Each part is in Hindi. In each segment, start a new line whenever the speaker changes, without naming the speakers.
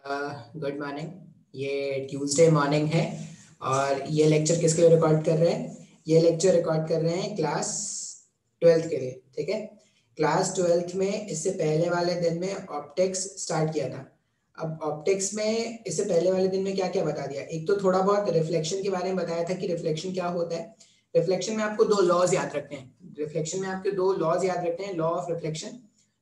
Good morning. ये ट्यूसडे मॉर्निंग है और ये लेक्चर किसके लिए रिकॉर्ड कर रहे हैं? ये लेक्चर रिकॉर्ड कर रहे हैं क्लास 12th के लिए। ठीक है, क्लास 12th में इससे पहले वाले दिन में ऑप्टिक्स स्टार्ट किया था। अब ऑप्टिक्स में इससे पहले वाले दिन में क्या क्या बता दिया? एक तो थोड़ा बहुत रिफ्लेक्शन के बारे में बताया था कि रिफ्लेक्शन क्या होता है। रिफ्लेक्शन में आपको दो लॉज याद रखने हैं। रिफ्लेक्शन में आपके दो लॉज याद रखने हैं। Law of reflection,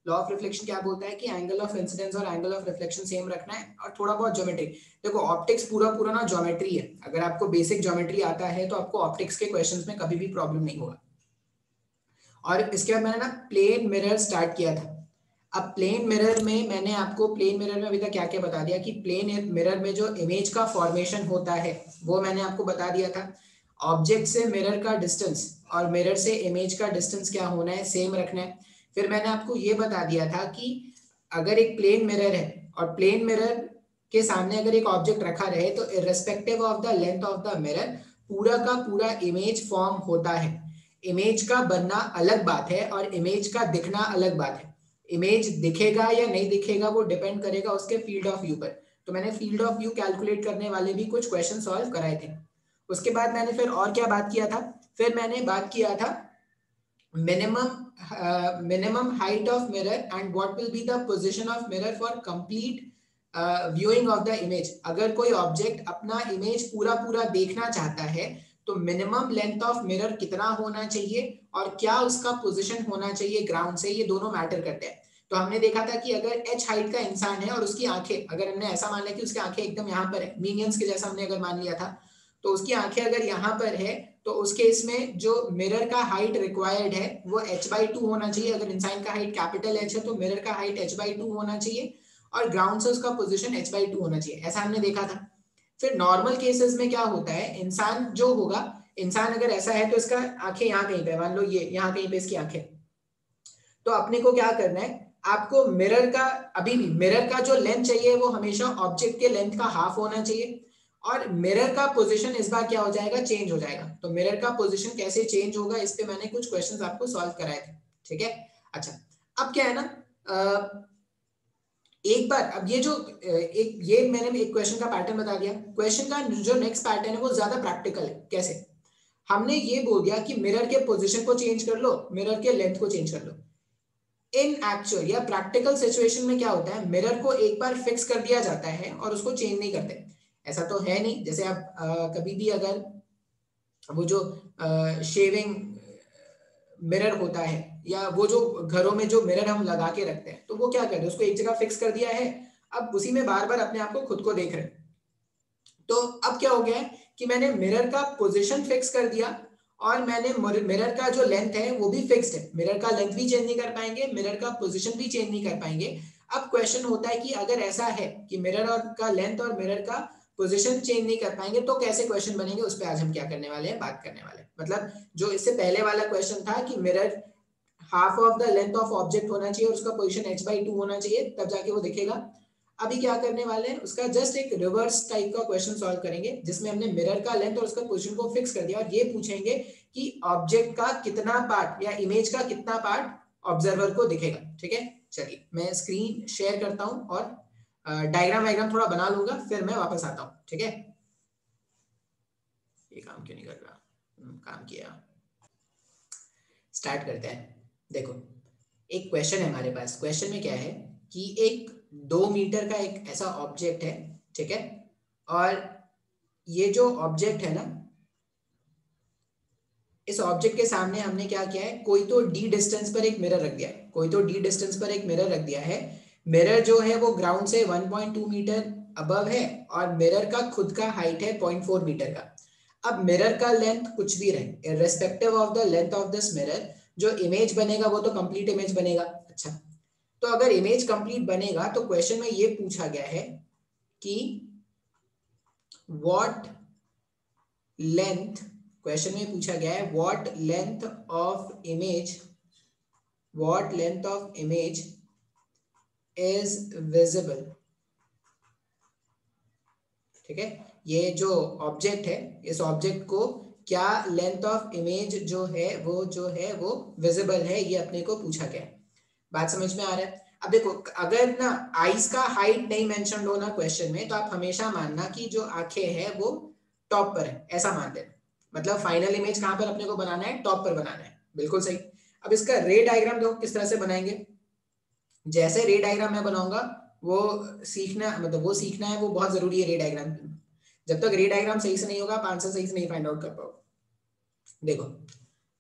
law of reflection क्या बोलता है कि एंगल ऑफ इंसिडेंस और एंगल ऑफ रिफ्लेक्शन सेम रखना है और थोड़ा बहुत ज्योमेट्री। देखो ऑप्टिक्स पूरा पूरा ना ज्योमेट्री है। अगर आपको बेसिक ज्योमेट्री आता है तो आपको ऑप्टिक्स के क्वेश्चंस में कभी भी प्रॉब्लम नहीं होगा। और इसके बाद मैंने ना प्लेन मिरर स्टार्ट किया था। अब प्लेन मिरर में मैंने आपको प्लेन मिरर में अभी तक क्या क्या बता दिया कि प्लेन मिरर में जो इमेज का फॉर्मेशन होता है वो मैंने आपको बता दिया था। ऑब्जेक्ट से मिरर का डिस्टेंस और मिरर से इमेज का डिस्टेंस क्या होना है, सेम रखना है। फिर मैंने आपको ये बता दिया था कि अगर एक प्लेन मिरर है और प्लेन मिरर के सामने अगर एक ऑब्जेक्ट रखा रहे तो irrespective of the length of the mirror पूरा का पूरा इमेज फॉर्म होता है। इमेज का बनना अलग बात है और इमेज का दिखना अलग बात है। इमेज दिखेगा या नहीं दिखेगा वो डिपेंड करेगा उसके फील्ड ऑफ व्यू पर। तो मैंने फील्ड ऑफ व्यू कैलकुलेट करने वाले भी कुछ क्वेश्चन सॉल्व कराए थे। उसके बाद मैंने फिर और क्या बात किया था? फिर मैंने बात किया था minimum height of mirror and what will be the position of mirror for complete viewing of the image। अगर कोई ऑब्जेक्ट अपना इमेज पूरा पूरा देखना चाहता है तो मिनिमम लेंथ ऑफ मिरर कितना होना चाहिए और क्या उसका पोजीशन होना चाहिए ग्राउंड से, ये दोनों मैटर करते हैं। तो हमने देखा था कि अगर h हाइट का इंसान है और उसकी आंखें, अगर हमने ऐसा मान लिया कि उसकी आंखें एकदम यहाँ पर है, मीनियंस के जैसा हमने अगर मान लिया था, तो उसकी आंखें अगर यहाँ पर है तो उस केस में जो मिरर का हाइट रिक्वायर्ड है वो h/2 होना चाहिए। अगर इंसान का हाइट कैपिटल H है तो मिरर का हाइट h/2 होना चाहिए और ग्राउंड से उसका पोजीशन h/2 होना चाहिए, ऐसा हमने देखा था। फिर नॉर्मल केसेस में क्या होता है, इंसान जो होगा, इंसान अगर ऐसा है तो इसका आंखें यहाँ कहीं पे, मान लो ये यहाँ कहीं पे इसकी आंखें, तो अपने को क्या करना है, आपको मिरर का, अभी भी मिरर का जो लेंथ चाहिए वो हमेशा ऑब्जेक्ट के लेंथ का हाफ होना चाहिए और मिरर का पोजीशन इस बार क्या हो जाएगा, चेंज हो जाएगा। तो मिरर का पोजीशन कैसे चेंज होगा इस पे मैंने कुछ क्वेश्चंस आपको सॉल्व कराए थे। ठीक है, अच्छा अब क्या है ना, एक बार अब ये जो एक ये मैंने एक क्वेश्चन का पैटर्न बता दिया। क्वेश्चन का जो नेक्स्ट पैटर्न है वो ज्यादा प्रैक्टिकल है। कैसे? हमने ये बोल दिया कि मिरर के पोजीशन को चेंज कर लो, मिरर के लेंथ को चेंज कर लो। इन एक्चुअल या प्रैक्टिकल सिचुएशन में क्या होता है, मिरर को एक बार फिक्स कर दिया जाता है और उसको चेंज नहीं करते। ऐसा तो है नहीं, जैसे आप कभी भी अगर वो जो शेविंग मिरर होता है या वो जो घरों में जो मिरर हम लगा के रखते हैं तो वो क्या करते हैं, उसको एक जगह फिक्स कर दिया है, अब उसी में बार बार अपने आप को खुद को देख रहे हैं। तो अब क्या हो गया है कि मैंने मिरर का पोजीशन फिक्स कर दिया और मैंने मिरर का जो लेंथ है वो भी फिक्स्ड है। मिरर का लेंथ भी चेंज नहीं कर पाएंगे, मिरर का पोजीशन भी चेंज नहीं कर पाएंगे। अब क्वेश्चन होता है कि अगर ऐसा है कि मिरर और का लेंथ और मिरर का पोजीशन चेंज नहीं कर पाएंगे तो कैसे क्वेश्चन बनेंगे, उस पर आज हम क्या करने वाले हैं, बात करने वाले हैं। मतलब जो इससे पहले वाला क्वेश्चन था कि mirror half of the length of object होना चाहिए और उसका पोजीशन h/2 होना चाहिए तब जाके वो दिखेगा। अभी क्या करने वाले हैं, उसका जस्ट एक रिवर्स टाइप का क्वेश्चन सॉल्व करेंगे जिसमें हमने मिरर का लेंथ और उसका पोजीशन को फिक्स कर दिया और ये पूछेंगे कि ऑब्जेक्ट का कितना पार्ट या इमेज का कितना पार्ट ऑब्जर्वर को दिखेगा। ठीक है, चलिए मैं स्क्रीन शेयर करता हूं और डायग्राम थोड़ा बना लूंगा, फिर मैं वापस आता हूं। ठीक है, ये काम क्यों नहीं कर रहा, काम किया, स्टार्ट करते हैं। देखो एक क्वेश्चन है हमारे पास। क्वेश्चन में क्या है कि एक 2 मीटर का एक ऐसा ऑब्जेक्ट है, ठीक है, और ये जो ऑब्जेक्ट है ना, इस ऑब्जेक्ट के सामने हमने क्या किया है, कोई तो d डिस्टेंस पर एक मिरर रख दिया है, कोई तो d डिस्टेंस पर एक मिरर रख दिया है। मिरर जो है वो ग्राउंड से 1.2 मीटर अबव है और मिरर का खुद का हाइट है 0.4 मीटर का। अब मिरर का लेंथ कुछ भी रहे, irrespective of the length of this mirror, जो इमेज बनेगा वो तो कंप्लीट इमेज बनेगा। अच्छा, तो अगर इमेज कंप्लीट बनेगा तो क्वेश्चन में ये पूछा गया है कि व्हाट लेंथ, क्वेश्चन में पूछा गया है what length of image is visible. ठीक है, ये जो ऑब्जेक्ट है, इस ऑब्जेक्ट को क्या लेंथ ऑफ इमेज जो है वो विजिबल है, ये अपने को पूछा गया है। बात समझ में आ रहा है? अब देखो, अगर ना आईज का हाइट नहीं मेंशन हो ना क्वेश्चन में, तो आप हमेशा मानना कि जो आंखें हैं वो टॉप पर है, ऐसा मान लेना। मतलब फाइनल इमेज कहां पर अपने को बनाना है, टॉप पर बनाना है, बिल्कुल सही। अब इसका रे डायग्राम देखो किस तरह से बनाएंगे। जैसे रे डायग्राम मैं बनाऊंगा वो सीखना, मतलब वो सीखना है, वो बहुत जरूरी है रे डायग्राम। जब तक रे डायग्राम सही से नहीं होगा आप आंसर सही से नहीं फाइंड आउट कर पाओगे। देखो,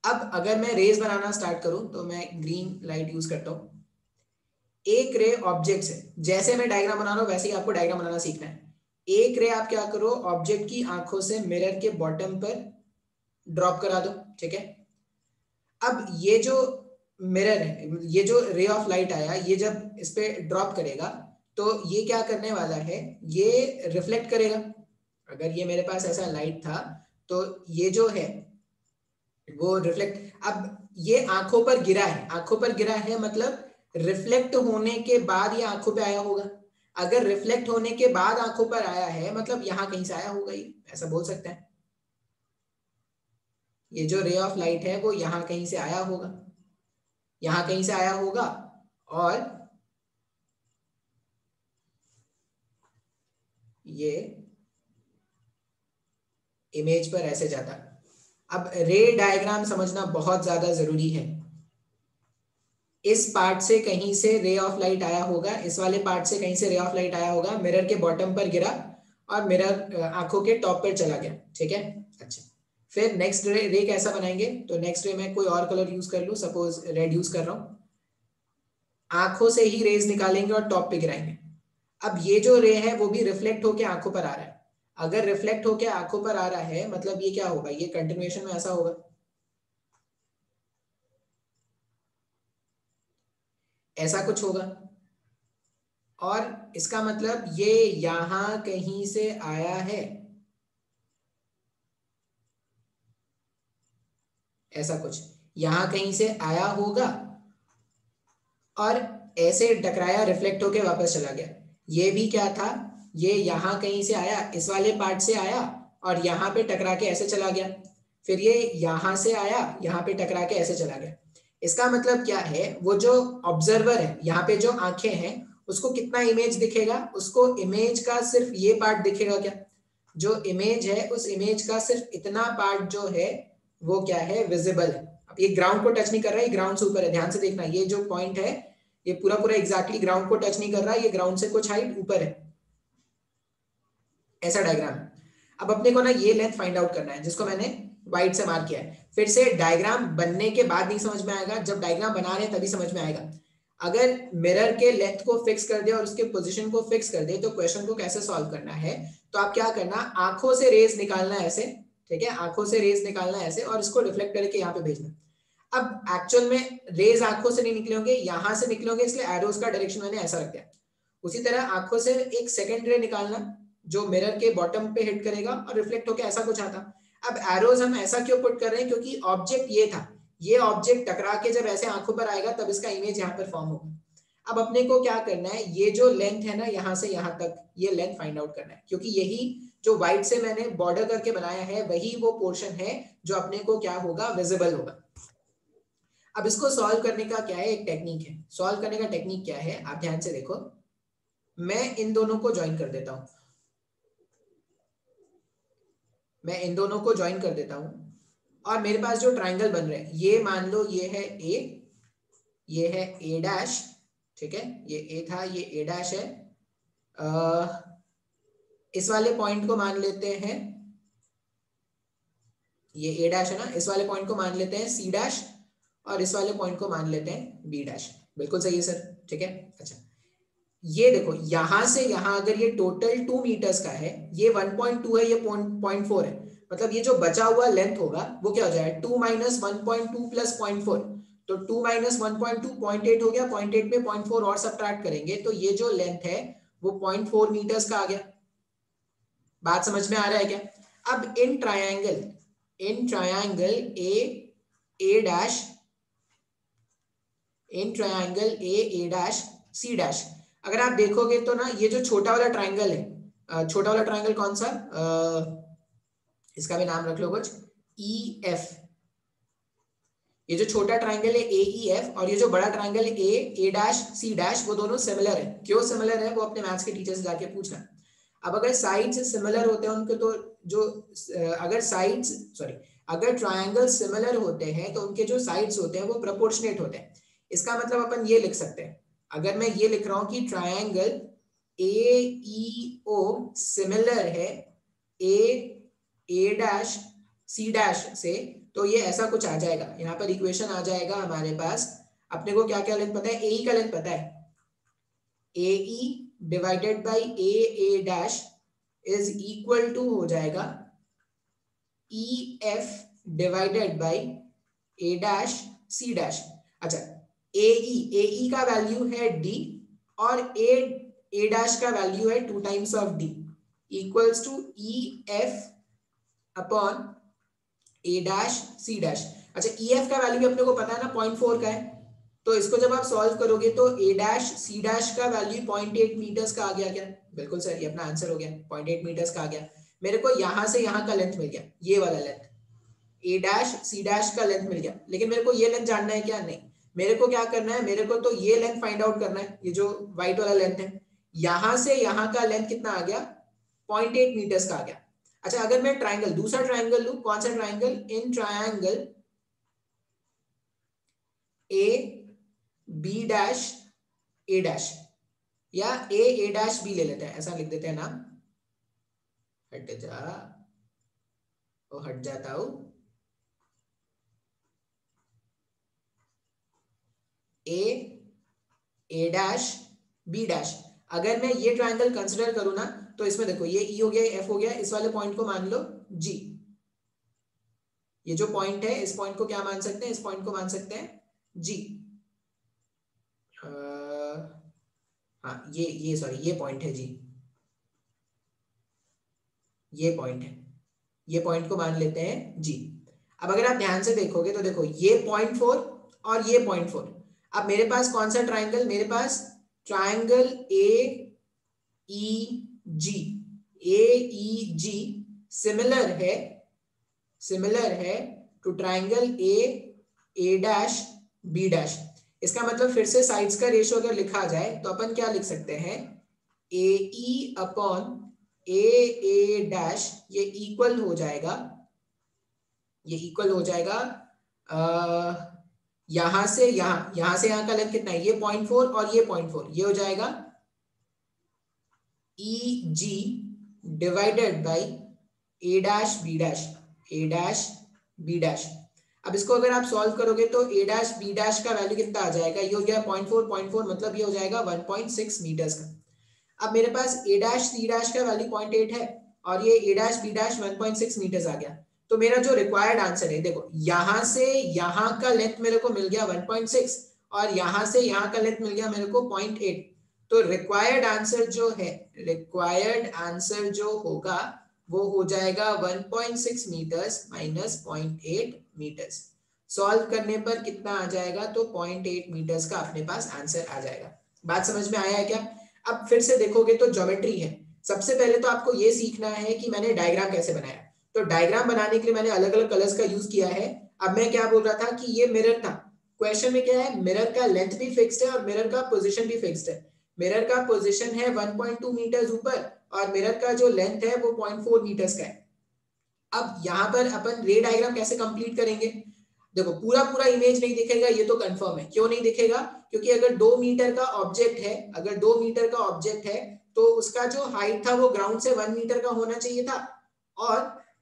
अब अगर मैं रेज बनाना स्टार्ट करूं तो मैं ग्रीन लाइट यूज करता हूं। एक रे ऑब्जेक्ट है, जैसे मैं डायग्राम बना रहा हूं वैसे ही आपको डायग्राम बनाना सीखना है। एक रे आप क्या करो, ऑब्जेक्ट की आंखों से मिरर के बॉटम पर ड्रॉप करा दो, ठीक है। अब ये जो मिरर है, ये जो रे ऑफ लाइट आया, ये जब इस पे ड्रॉप करेगा तो ये क्या करने वाला है, ये रिफ्लेक्ट करेगा। अगर ये मेरे पास ऐसा लाइट था तो ये जो है वो रिफ्लेक्ट, अब ये आंखों पर गिरा है, आंखों पर गिरा है मतलब रिफ्लेक्ट होने के बाद ये आंखों पे आया होगा। अगर रिफ्लेक्ट होने के बाद आंखों पर आया है मतलब यहां कहीं से आया होगा, ये ऐसा बोल सकते हैं। ये जो रे ऑफ लाइट है वो यहां कहीं से आया होगा, यहां कहीं से आया होगा, और ये इमेज पर ऐसे जाता। अब रे डायग्राम समझना बहुत ज्यादा जरूरी है। इस पार्ट से कहीं से रे ऑफ लाइट आया होगा, इस वाले पार्ट से कहीं से रे ऑफ लाइट आया होगा, मिरर के बॉटम पर गिरा और मिरर आंखों के टॉप पर चला गया, ठीक है। अच्छा, फिर नेक्स्ट रे कैसा बनाएंगे, तो नेक्स्ट रे में कोई और कलर यूज कर लूं, सपोज रेड यूज कर रहा हूं। आंखों से ही रेज निकालेंगे और टॉप पे गिराएंगे। अब ये जो रे है वो भी रिफ्लेक्ट होके आंखों पर आ रहा है। अगर रिफ्लेक्ट होके आंखों पर आ रहा है मतलब ये क्या होगा, ये कंटिन्यूएशन में ऐसा होगा, ऐसा कुछ होगा। और इसका मतलब ये यहां कहीं से आया है, ऐसा कुछ यहां कहीं से आया होगा और ऐसे टकराया, रिफ्लेक्ट होके वापस चला गया। ये भी क्या था, ये यहां कहीं से आया, इस वाले पार्ट से आया और यहाँ पे टकरा के ऐसे चला गया। फिर ये यहां से आया, यहाँ पे टकरा के ऐसे चला गया। इसका मतलब क्या है, वो जो ऑब्जर्वर है यहाँ पे जो आंखें हैं उसको कितना इमेज दिखेगा, उसको इमेज का सिर्फ ये पार्ट दिखेगा। क्या, जो इमेज है उस इमेज का सिर्फ इतना पार्ट जो है वो क्या है, विजिबल है। अब ये ग्राउंड को टच नहीं कर रहा है, ये ग्राउंड से ऊपर है, ध्यान से देखना। ये जो पॉइंट है ये पूरा पूरा एग्जैक्टली ग्राउंड को टच नहीं कर रहा है, ये ग्राउंड से कुछ हाइट ऊपर है, ऐसा डायग्राम है। अब अपने को ना ये लेंथ फाइंड आउट करना है जिसको मैंने व्हाइट से मार्क किया है। फिर से डायग्राम बनने के बाद नहीं समझ में आएगा, जब डायग्राम बना रहे हैं तभी समझ में आएगा। अगर मिरर के लेंथ को फिक्स कर दे और उसके पोजीशन को फिक्स कर दे तो क्वेश्चन को कैसे सॉल्व करना है, तो आप क्या करना, आंखों से रेज निकालना ऐसे, ठीक है, आंखों से रेज निकालना ऐसे और इसको रिफ्लेक्ट करके यहाँ पे भेजना। अब एक्चुअल में रेज आंखों से नहीं निकले होंगे, यहां से निकले होंगे, इसलिए एरोज का डायरेक्शन मैंने ऐसा रख दिया। उसी तरह आंखों से एक सेकंड रे निकालना जो मिरर के बॉटम पे हिट करेगा और रिफ्लेक्ट होकर ऐसा कुछ आता। अब एरोज हम ऐसा क्यों पुट कर रहे हैं, क्योंकि ऑब्जेक्ट ये था, ये ऑब्जेक्ट टकरा के जब ऐसे आंखों पर आएगा तब इसका इमेज यहाँ पर फॉर्म होगा। अब अपने को क्या करना है, ये जो लेंथ है ना यहाँ से यहाँ तक, ये लेंथ फाइंड आउट करना है, क्योंकि यही जो व्हाइट से मैंने बॉर्डर करके बनाया है वही वो पोर्शन है जो अपने को क्या होगा, विजिबल होगा। अब इसको सॉल्व करने का क्या है, एक टेक्निक है। सॉल्व करने का टेक्निक क्या है, आप ध्यान से देखो। मैं इन दोनों को ज्वाइन कर देता हूं, मैं इन दोनों को ज्वाइन कर देता हूं और मेरे पास जो ट्राइंगल बन रहे हैं, ये मान लो ये है ए, ये है ए डैश, ठीक है, ये ए था, ये ए डैश है। इस वाले पॉइंट को मान लेते हैं, ये ए डैश है ना, इस वाले पॉइंट को मान लेते हैं सी डैश और इस वाले पॉइंट को मान लेते हैं बी डैश। बिल्कुल सही है सर, ठीक है। अच्छा, ये देखो यहां से यहां अगर ये टोटल 2 मीटर्स का है, ये 1.2 है, ये 0.4 है, मतलब ये जो बचा हुआ लेंथ होगा वो क्या हो जाएगा, 2 माइनस 1.2 प्लस 0.4। तो 2 माइनस 1.2 0.8 हो गया, 0.8 में 0.4 और सब्ट्रैक्ट करेंगे तो ये जो लेंथ है वो 0.4 मीटर्स का आ गया। बात समझ में आ रहा है क्या। अब in triangle A dash, in triangle A dash C dash, अगर आप देखोगे तो ना ये जो छोटा वाला ट्रायंगल है, छोटा वाला ट्रायंगल कौन सा, इसका भी नाम रख लो कुछ, ई एफ, ये जो छोटा ट्राइंगल है AEF और ये जो बड़ा ट्राइंगल है A डैश C डैश, वो दोनों सिमिलर है। क्यों सिमिलर है वो अपने मैथ्स के टीचर से जाके पूछना। अब अगर साइड्स सिमिलर होते हैं उनके, तो जो अगर ट्राइंगल सिमिलर होते हैं तो उनके जो साइड्स होते हैं वो प्रोपोर्शनेट होते हैं। इसका मतलब अपन ये लिख सकते हैं, अगर मैं ये लिख रहा हूं कि ट्राइंगल AEO सिमिलर है A डैश C डैश से, तो ये ऐसा कुछ आ जाएगा। यहाँ पर इक्वेशन आ जाएगा हमारे पास। अपने को क्या क्या लेंथ पता है, AE का लेंथ पता है, AE divided by A dash is equal to हो जाएगा EF divided by A dash C dash. अच्छा, AE का वैल्यू है D और A डैश का वैल्यू है 2 times of D equals to EF upon A dash C dash. अच्छा, EF का वैल्यू अपने को पता है ना, 0.4 का है, तो इसको जब आप सॉल्व करोगे तो A डैश C डैश का वैल्यू 0.8 मीटर्स का आ गया। क्या? बिल्कुल सर, ये अपना आंसर हो गया, 0.8 मीटर्स का आ गया। मेरे को यहां से यहां का लेंथ मिल गया, ये वाला length A dash C dash का लेंथ मिल गया। लेकिन मेरे को ये लेंथ जानना है क्या? नहीं, मेरे को क्या करना है, मेरे को तो ये लेंथ फाइंड आउट करना है। ये जो व्हाइट वाला लेंथ है, यहां से यहां का लेंथ कितना आ गया? 0.8 मीटर्स का आ गया। अच्छा, अगर मैं ट्राइंगल, दूसरा ट्राइंगल लूं, कौन सा triangle? In triangle A B dash A dash, या A डैश B ले लेते हैं, ऐसा लिख देते हैं नाम। हट जा, वो हट जाता हूं। A डैश B डैश, अगर मैं ये ट्राइंगल कंसिडर करूं ना, तो इसमें देखो ये E हो गया, F हो गया, इस वाले पॉइंट को मान लो G। ये जो पॉइंट है, इस पॉइंट को क्या मान सकते हैं? इस पॉइंट को मान सकते हैं G। हाँ, ये सॉरी, ये पॉइंट है G, ये पॉइंट है, ये पॉइंट को मान लेते हैं G। अब अगर आप ध्यान से देखोगे तो देखो ये 0.4 और ये 0.4। अब मेरे पास कौन सा ट्राइंगल? मेरे पास ट्राइंगल AEG सिमिलर है to triangle A dash B dash. इसका मतलब फिर से साइड्स का रेशियो अगर लिखा जाए तो अपन क्या लिख सकते हैं? AE अपॉन A डैश, ये इक्वल हो जाएगा, यहां से यहां का लेंथ कितना है? ये 0.4 और ये 0.4, ये हो जाएगा EG divided by A dash B dash. अब इसको अगर आप सॉल्व करोगे तो A डैश B डैश का वैल्यू कितना आ जाएगा? ये हो गया 0.4, मतलब ये हो जाएगा 1.6 मीटर्स का। अब मेरे पास A डैश C डैश का वैल्यू 0.8 है और ये A dash B dash 1.6 metres आ गया। तो मेरा जो रिक्वायर्ड आंसर है, देखो यहां से यहां का लेंथ मेरे को मिल गया 1.6 और यहां से यहां का लेंथ मिल गया मेरे को 0.8। तो रिक्वायर्ड आंसर जो होगा वो हो जाएगा 1.6 मीटर्स माइनस 0.8 मीटर्स। सॉल्व करने पर कितना आ जाएगा? तो 0.8 मीटर्स का अपने पास आंसर आ जाएगा। बात समझ में आया है क्या? अब फिर से देखोगे तो ज्योमेट्री है। सबसे पहले तो आपको ये सीखना है कि मैंने डायग्राम कैसे बनाया। तो डायग्राम बनाने के लिए मैंने अलग अलग कलर्स का यूज किया है। अब मैं क्या बोल रहा था कि ये मिरर था। क्वेश्चन में क्या है? मिरर का लेंथ भी फिक्स्ड है और मिरर का पोजीशन भी फिक्स्ड है। मिरर का पोजीशन है 1.2 मीटर्स ऊपर और मिरर का जो लेंथ है वो 0.4 मीटर्स का है। अब यहाँ पर अपन रे डायग्राम कैसे कंप्लीट करेंगे? देखो पूरा इमेज नहीं दिखेगा, ये तो कंफर्म है। क्यों नहीं दिखेगा? क्योंकि अगर 2 मीटर का ऑब्जेक्ट है तो उसका जो हाइट था वो ग्राउंड से 1 मीटर का होना चाहिए था। और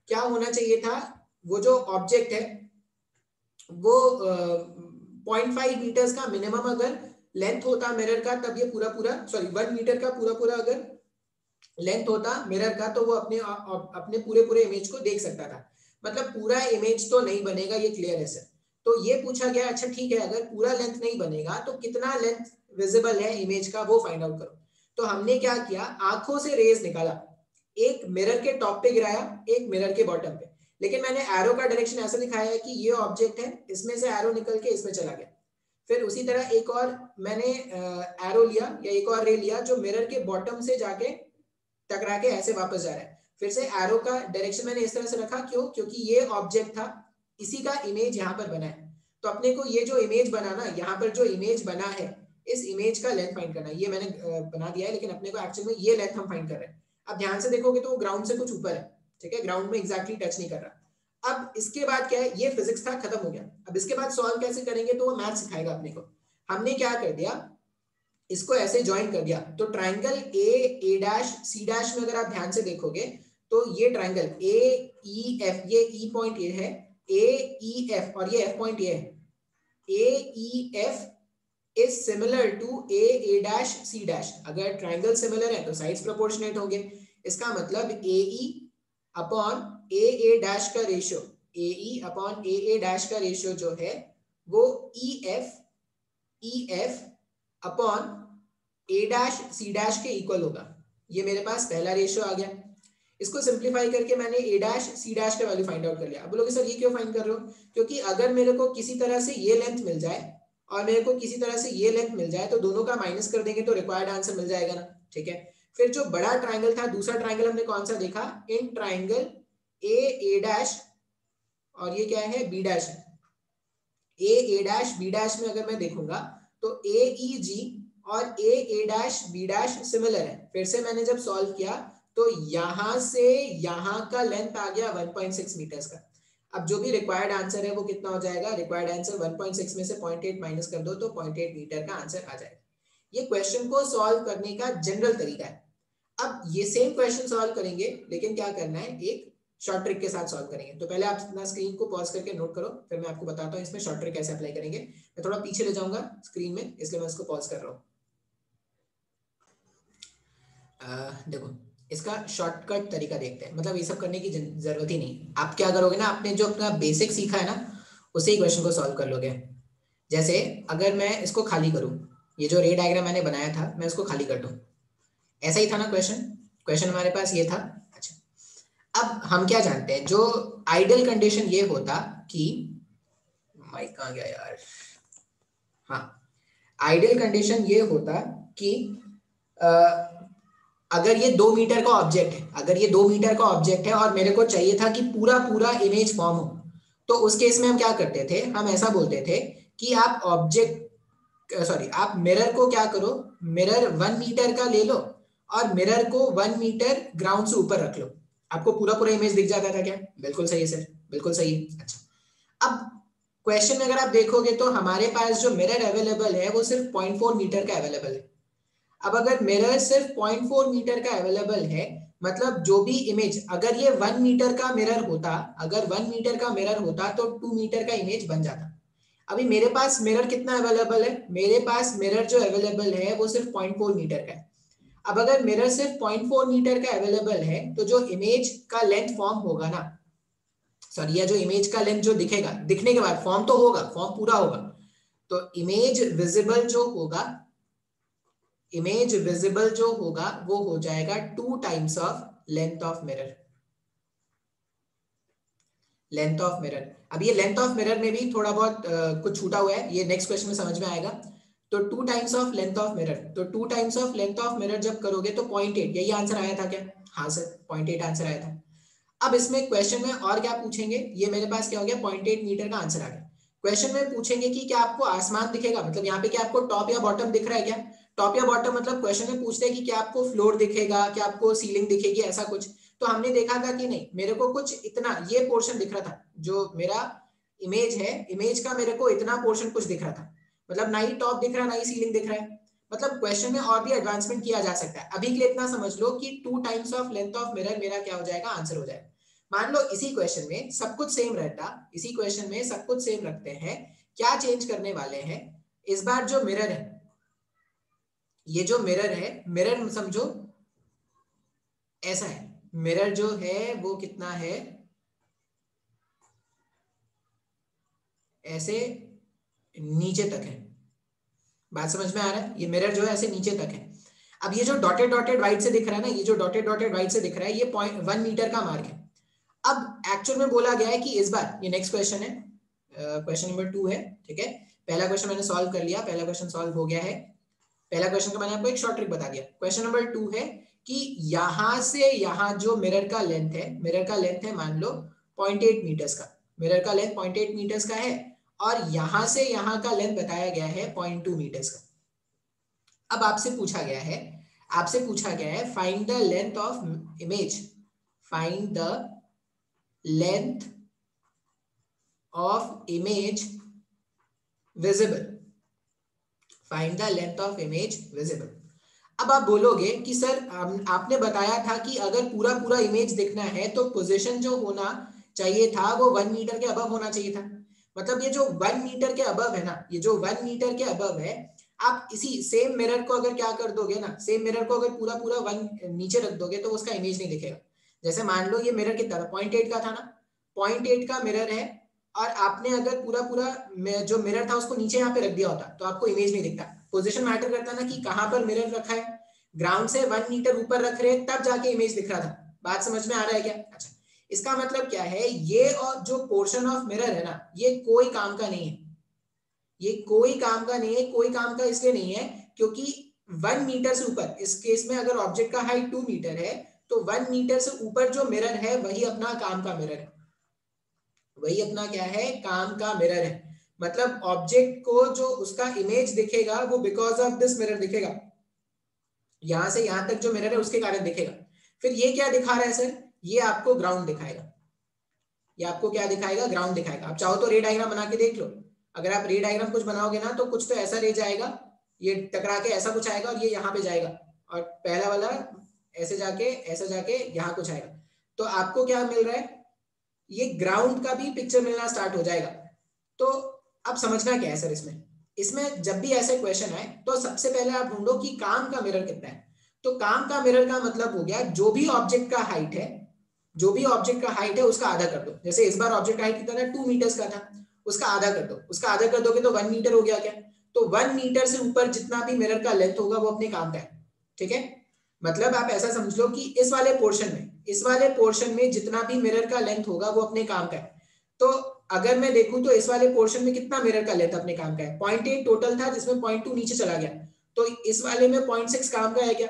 क्या होना चाहिए था? वो जो ऑब्जेक्ट है वो 0.5 मीटर्स का मिनिमम अगर लेंथ होता मिरर का, तब ये 1 मीटर का पूरा अगर लेंथ होता मिरर का, तो वो अपने पूरे इमेज को देख सकता था। मतलब पूरा इमेज तो नहीं बनेगा, ये क्लियर है सर। तो ये पूछा गया, अच्छा ठीक है, अगर पूरा लेंथ नहीं बनेगा तो कितना लेंथ विजिबल है इमेज का वो फाइंड आउट करो। तो हमने क्या किया, आंखों से रेज निकाला, एक मिरर के टॉप पे गिराया, एक मिरर के बॉटम पे। लेकिन मैंने एरो का डायरेक्शन ऐसा दिखाया है कि ये ऑब्जेक्ट है, इसमें से एरो निकल के इसमें चला गया। फिर उसी तरह एक और मैंने एरो लिया या एक और रे लिया जो मिरर के बॉटम से जाके टकरा के ऐसे वापस जा रहा है। फिर से एरो का डायरेक्शन मैंने इस तरह से रखा, क्योंकि ये ऑब्जेक्ट था, इसी का इमेज यहाँ पर बना है। तो अपने को ये जो इमेज बना ना, यहाँ पर जो इमेज बना है इस इमेज का लेंथ फाइंड करना है। ये मैंने बना दिया है, लेकिन अपने को एक्चुअल में ये लेंथ हम फाइंड कर रहे हैं। अब ध्यान से देखोगे तो वो ग्राउंड से कुछ ऊपर है, ठीक है, ग्राउंड में एग्जैक्टली टच नहीं कर रहा। अब इसके बाद क्या है, ये फिजिक्स था, खत्म हो गया। अब इसके बाद सॉल्व कैसे करेंगे तो वो मैथ सिखाएगा अपने को। हमने क्या कर दिया, इसको ऐसे ज्वाइन कर दिया। तो triangle A dash C dash में अगर आप ध्यान से देखोगे तो ये ट्राइंगल ए ई एफ, ये ई पॉइंट ए है, ए ई एफ, और ये एफ पॉइंट ए है। A E F is similar to A dash C dash. अगर ट्राइंगल सिमिलर है तो साइड्स प्रोपोर्शनेट होंगे। इसका मतलब A E upon A dash का ratio, A E upon A dash का रेशियो जो है वो E F upon A dash C dash के इक्वल होगा। ये मेरे पास पहला रेशियो आ गया। इसको सिंप्लीफाई करके मैंने ए डैश सी डैश का वैल्यू फाइंड आउट कर लिया। अब बोलोगे सर ये क्यों फाइंड कर रहे हो? क्योंकि अगर मेरे को किसी तरह से ये लेंथ मिल जाए और मेरे को किसी तरह से ये लेंथ मिल जाए तो दोनों का माइनस कर देंगे तो रिक्वायर्ड आंसर मिल जाएगा ना, ठीक है। फिर जो बड़ा ट्राइंगल था, दूसरा ट्राइंगल हमने कौन सा देखा, इन ट्राइंगल ए डैश और ये क्या है बी डैश है। ए डैश बी डैश में अगर मैं देखूंगा तो ए ई जी और ए डैश बी डैश सिमिलर है। फिर से मैंने जब सॉल्व किया तो यहां से यहां का लेंथ आ गया 1.6 मीटर्स का। अब जो भी रिक्वायर्ड आंसर है वो कितना हो जाएगा, रिक्वायर्ड आंसर 1.6 में से 0.8 माइनस कर दो तो 0.8 मीटर का आंसर आ जाएगा। ये क्वेश्चन को सॉल्व करने का जनरल तरीका है। अब ये सेम क्वेश्चन सॉल्व करेंगे, लेकिन क्या करना है, एक शॉर्ट ट्रिक के साथ सॉल्व करेंगे। तो पहले आप अपना स्क्रीन को पॉज करके नोट करो, फिर मैं आपको बताता हूँ इसमें शॉर्ट ट्रिक कैसे अप्लाई करेंगे। मैं थोड़ा पीछे ले जाऊंगा स्क्रीन में, इसलिए मैं इसको पॉज कर रहा हूँ। देखो इसका शॉर्टकट तरीका देखते हैं, मतलब ये सब करने की जरूरत ही नहीं। आप क्या करोगे ना, आपने जो अपना बेसिक सीखा है ना उसी क्वेश्चन को सॉल्व कर लोगे। जैसे अगर मैं इसको खाली करूं, ये जो रे डायग्राम मैंने बनाया था मैं इसको खाली कर दूं, ऐसा ही था ना क्वेश्चन हमारे पास ये था। अच्छा अब हम क्या जानते हैं, जो आइडियल कंडीशन ये होता कि, माइक कहाँ गया यार, हाँ, आइडियल कंडीशन ये होता कि अगर ये 2 मीटर का ऑब्जेक्ट है, अगर ये 2 मीटर का ऑब्जेक्ट है और मेरे को चाहिए था कि पूरा पूरा इमेज फॉर्म हो, तो उस केस में हम क्या करते थे, हम ऐसा बोलते थे कि आप आप मिरर को क्या करो, मिरर 1 मीटर का ले लो और मिरर को 1 मीटर ग्राउंड से ऊपर रख लो, आपको पूरा पूरा इमेज दिख जाता था क्या? बिल्कुल सही है सर, बिल्कुल सही है। अच्छा अब क्वेश्चन में अगर आप देखोगे तो हमारे पास जो मिरर अवेलेबल है वो सिर्फ 0.4 मीटर का अवेलेबल है। अब अगर मिरर सिर्फ 0.4 मीटर का अवेलेबल है, मतलब जो भी इमेज, अगर ये 1 मीटर का मिरर होता, अगर 1 मीटर का मिरर होता तो 2 मीटर का इमेज बन जाता। अभी मेरे पास मिरर कितना अवेलेबल है, मेरे पास मिरर जो अवेलेबल है वो सिर्फ 0.4 मीटर का है। अब अगर मिरर सिर्फ 0.4 मीटर का अवेलेबल है तो जो इमेज का लेंथ फॉर्म होगा ना, सॉरी, या जो इमेज का लेंथ जो दिखेगा, दिखने के बाद फॉर्म तो होगा, फॉर्म पूरा होगा, तो इमेज विजिबल जो होगा, इमेज विजिबल जो होगा वो हो जाएगा 2 times of length of mirror, length of mirror. अब ये लेंथ ऑफ मिरर में भी थोड़ा बहुत कुछ छूटा हुआ है, ये नेक्स्ट क्वेश्चन में समझ में आएगा। तो 2 times of length of mirror, तो 2 times of length of mirror जब करोगे तो 0.8, यही आंसर आया था क्या? हाँ सर 0.8 आंसर आया था। अब इसमें क्वेश्चन में और क्या पूछेंगे, ये मेरे पास क्या हो गया, 0.8 मीटर का आंसर आ गया। क्वेश्चन में पूछेंगे कि क्या आपको आसमान दिखेगा, मतलब यहाँ पे क्या आपको टॉप या बॉटम दिख रहा है क्या? टॉप या बॉटम मतलब क्वेश्चन में पूछते हैं कि क्या आपको फ्लोर दिखेगा, क्या आपको सीलिंग दिखेगी, ऐसा कुछ। तो हमने देखा था कि नहीं, मेरे को कुछ इतना ये पोर्शन दिख रहा था, जो मेरा इमेज है, इमेज का मेरे को इतना पोर्शन कुछ दिख रहा था, मतलब ना ही टॉप दिख रहा है ना ही सीलिंग दिख रहा है। मतलब क्वेश्चन में और भी एडवांसमेंट किया जा सकता है। अभी के लिए इतना समझ लो कि 2 times of length of mirror मेरा क्या हो जाएगा, आंसर हो जाएगा। मान लो इसी क्वेश्चन में सब कुछ सेम रहता, इसी क्वेश्चन में सब कुछ सेम रखते हैं, क्या चेंज करने वाले हैं, इस बार जो मिरर है, ये जो मिरर है, मिरर समझो ऐसा है, मिरर जो है वो कितना है, ऐसे नीचे तक है, बात समझ में आ रहा है? ये मिरर जो है ऐसे नीचे तक है। अब ये जो डॉटेड डॉटेड राइट से दिख रहा है ना, ये जो डॉटेड डॉटेड राइट से दिख रहा है, ये 1 मीटर का मार्क है। अब एक्चुअल में बोला गया है कि इस बार, ये नेक्स्ट क्वेश्चन है, क्वेश्चन नंबर 2 है, ठीक है। पहला क्वेश्चन मैंने सॉल्व कर लिया, पहला क्वेश्चन सॉल्व हो गया है। पहला क्वेश्चन का मैंने आपको एक शॉर्ट ट्रिक बता दिया। क्वेश्चन नंबर 2 है कि यहां से यहां जो मिरर का लेंथ है, मिरर का लेंथ है मान लो 0.8 मीटर्स का, मिरर का लेंथ 0.8 मीटर्स का है, और यहां से यहां का लेंथ बताया गया है 0.2 मीटर्स का। अब आपसे पूछा गया है find the length of image, find the length of image visible, find the length of image visible. अब आप बोलोगे कि सर आपने बताया था कि अगर पूरा पूरा इमेज देखना है तो पोजीशन जो होना चाहिए था वो 1 मीटर के अबव होना चाहिए था। मतलब ये जो 1 मीटर के अबव है ना, ये जो 1 मीटर के अबव है, आप इसी सेम मिरर को अगर क्या कर दोगे ना, सेम मिरर को अगर पूरा पूरा 1 नीचे रख दोगे तो उसका इमेज नहीं दिखेगा। जैसे मान लो ये मिरर कितना था, 0.8 का था ना, 0.8 का मिरर है और आपने अगर पूरा पूरा जो मिरर था उसको नीचे यहाँ पे रख दिया होता तो आपको इमेज नहीं दिखता। पोजीशन मैटर करता ना कि कहां पर मिरर रखा है, ग्राउंड से 1 मीटर ऊपर रख रहे हैं तब जाके इमेज दिख रहा था। बात समझ में आ रहा है क्या? अच्छा, इसका मतलब क्या है, ये और जो पोर्शन ऑफ मिरर है ना, ये कोई काम का नहीं है, ये कोई काम का नहीं है। कोई काम का इसलिए नहीं है क्योंकि 1 मीटर से ऊपर, इस केस में अगर ऑब्जेक्ट का हाइट 2 मीटर है तो 1 मीटर से ऊपर जो मिरर है वही अपना काम का मिरर है, वही अपना क्या है, काम का मिरर है। मतलब ऑब्जेक्ट को जो उसका इमेज दिखेगा वो बिकॉज ऑफ दिस मिरर दिखेगा, यहां से यहां तक जो मिरर है उसके कारण दिखेगा। फिर ये क्या दिखा रहा है सर, ये आपको ग्राउंड दिखाएगा, ये आपको क्या दिखाएगा, ग्राउंड दिखाएगा। आप चाहो तो रे डायग्राम बना के देख लो, अगर आप रे डायग्राम कुछ बनाओगे ना तो कुछ तो ऐसा रे जाएगा, ये टकरा के ऐसा कुछ आएगा और ये यहाँ पे जाएगा, और पहला वाला ऐसे जाके यहाँ कुछ आएगा। तो आपको क्या मिल रहा है, ये ग्राउंड का भी पिक्चर मिलना स्टार्ट हो जाएगा। तो अब समझना क्या है सर, इसमें इसमें जब भी ऐसे क्वेश्चन आए तो सबसे पहले आप ढूंढो कि काम का मिरर कितना है। तो काम का मिरर का मतलब हो गया जो भी ऑब्जेक्ट का हाइट है, जो भी ऑब्जेक्ट का हाइट है उसका आधा कर दो। जैसे इस बार ऑब्जेक्ट हाइट कितना था, 2 मीटर्स का था, उसका आधा कर दो, उसका आधा कर दोगे तो 1 मीटर हो गया क्या। तो 1 मीटर से ऊपर जितना भी मिरर का लेंथ होगा वो अपने काम का है, ठीक है। मतलब आप ऐसा समझ लो कि इस वाले पोर्शन में जितना भी मिरर का लेंथ होगा वो अपने काम का है। तो अगर मैं देखूं तो इस वाले पोर्शन में कितना मिरर का लेंथ अपने काम का है, 0.8 टोटल था जिसमें 0.2 नीचे चला गया, तो इस वाले में 0.6 काम का है क्या।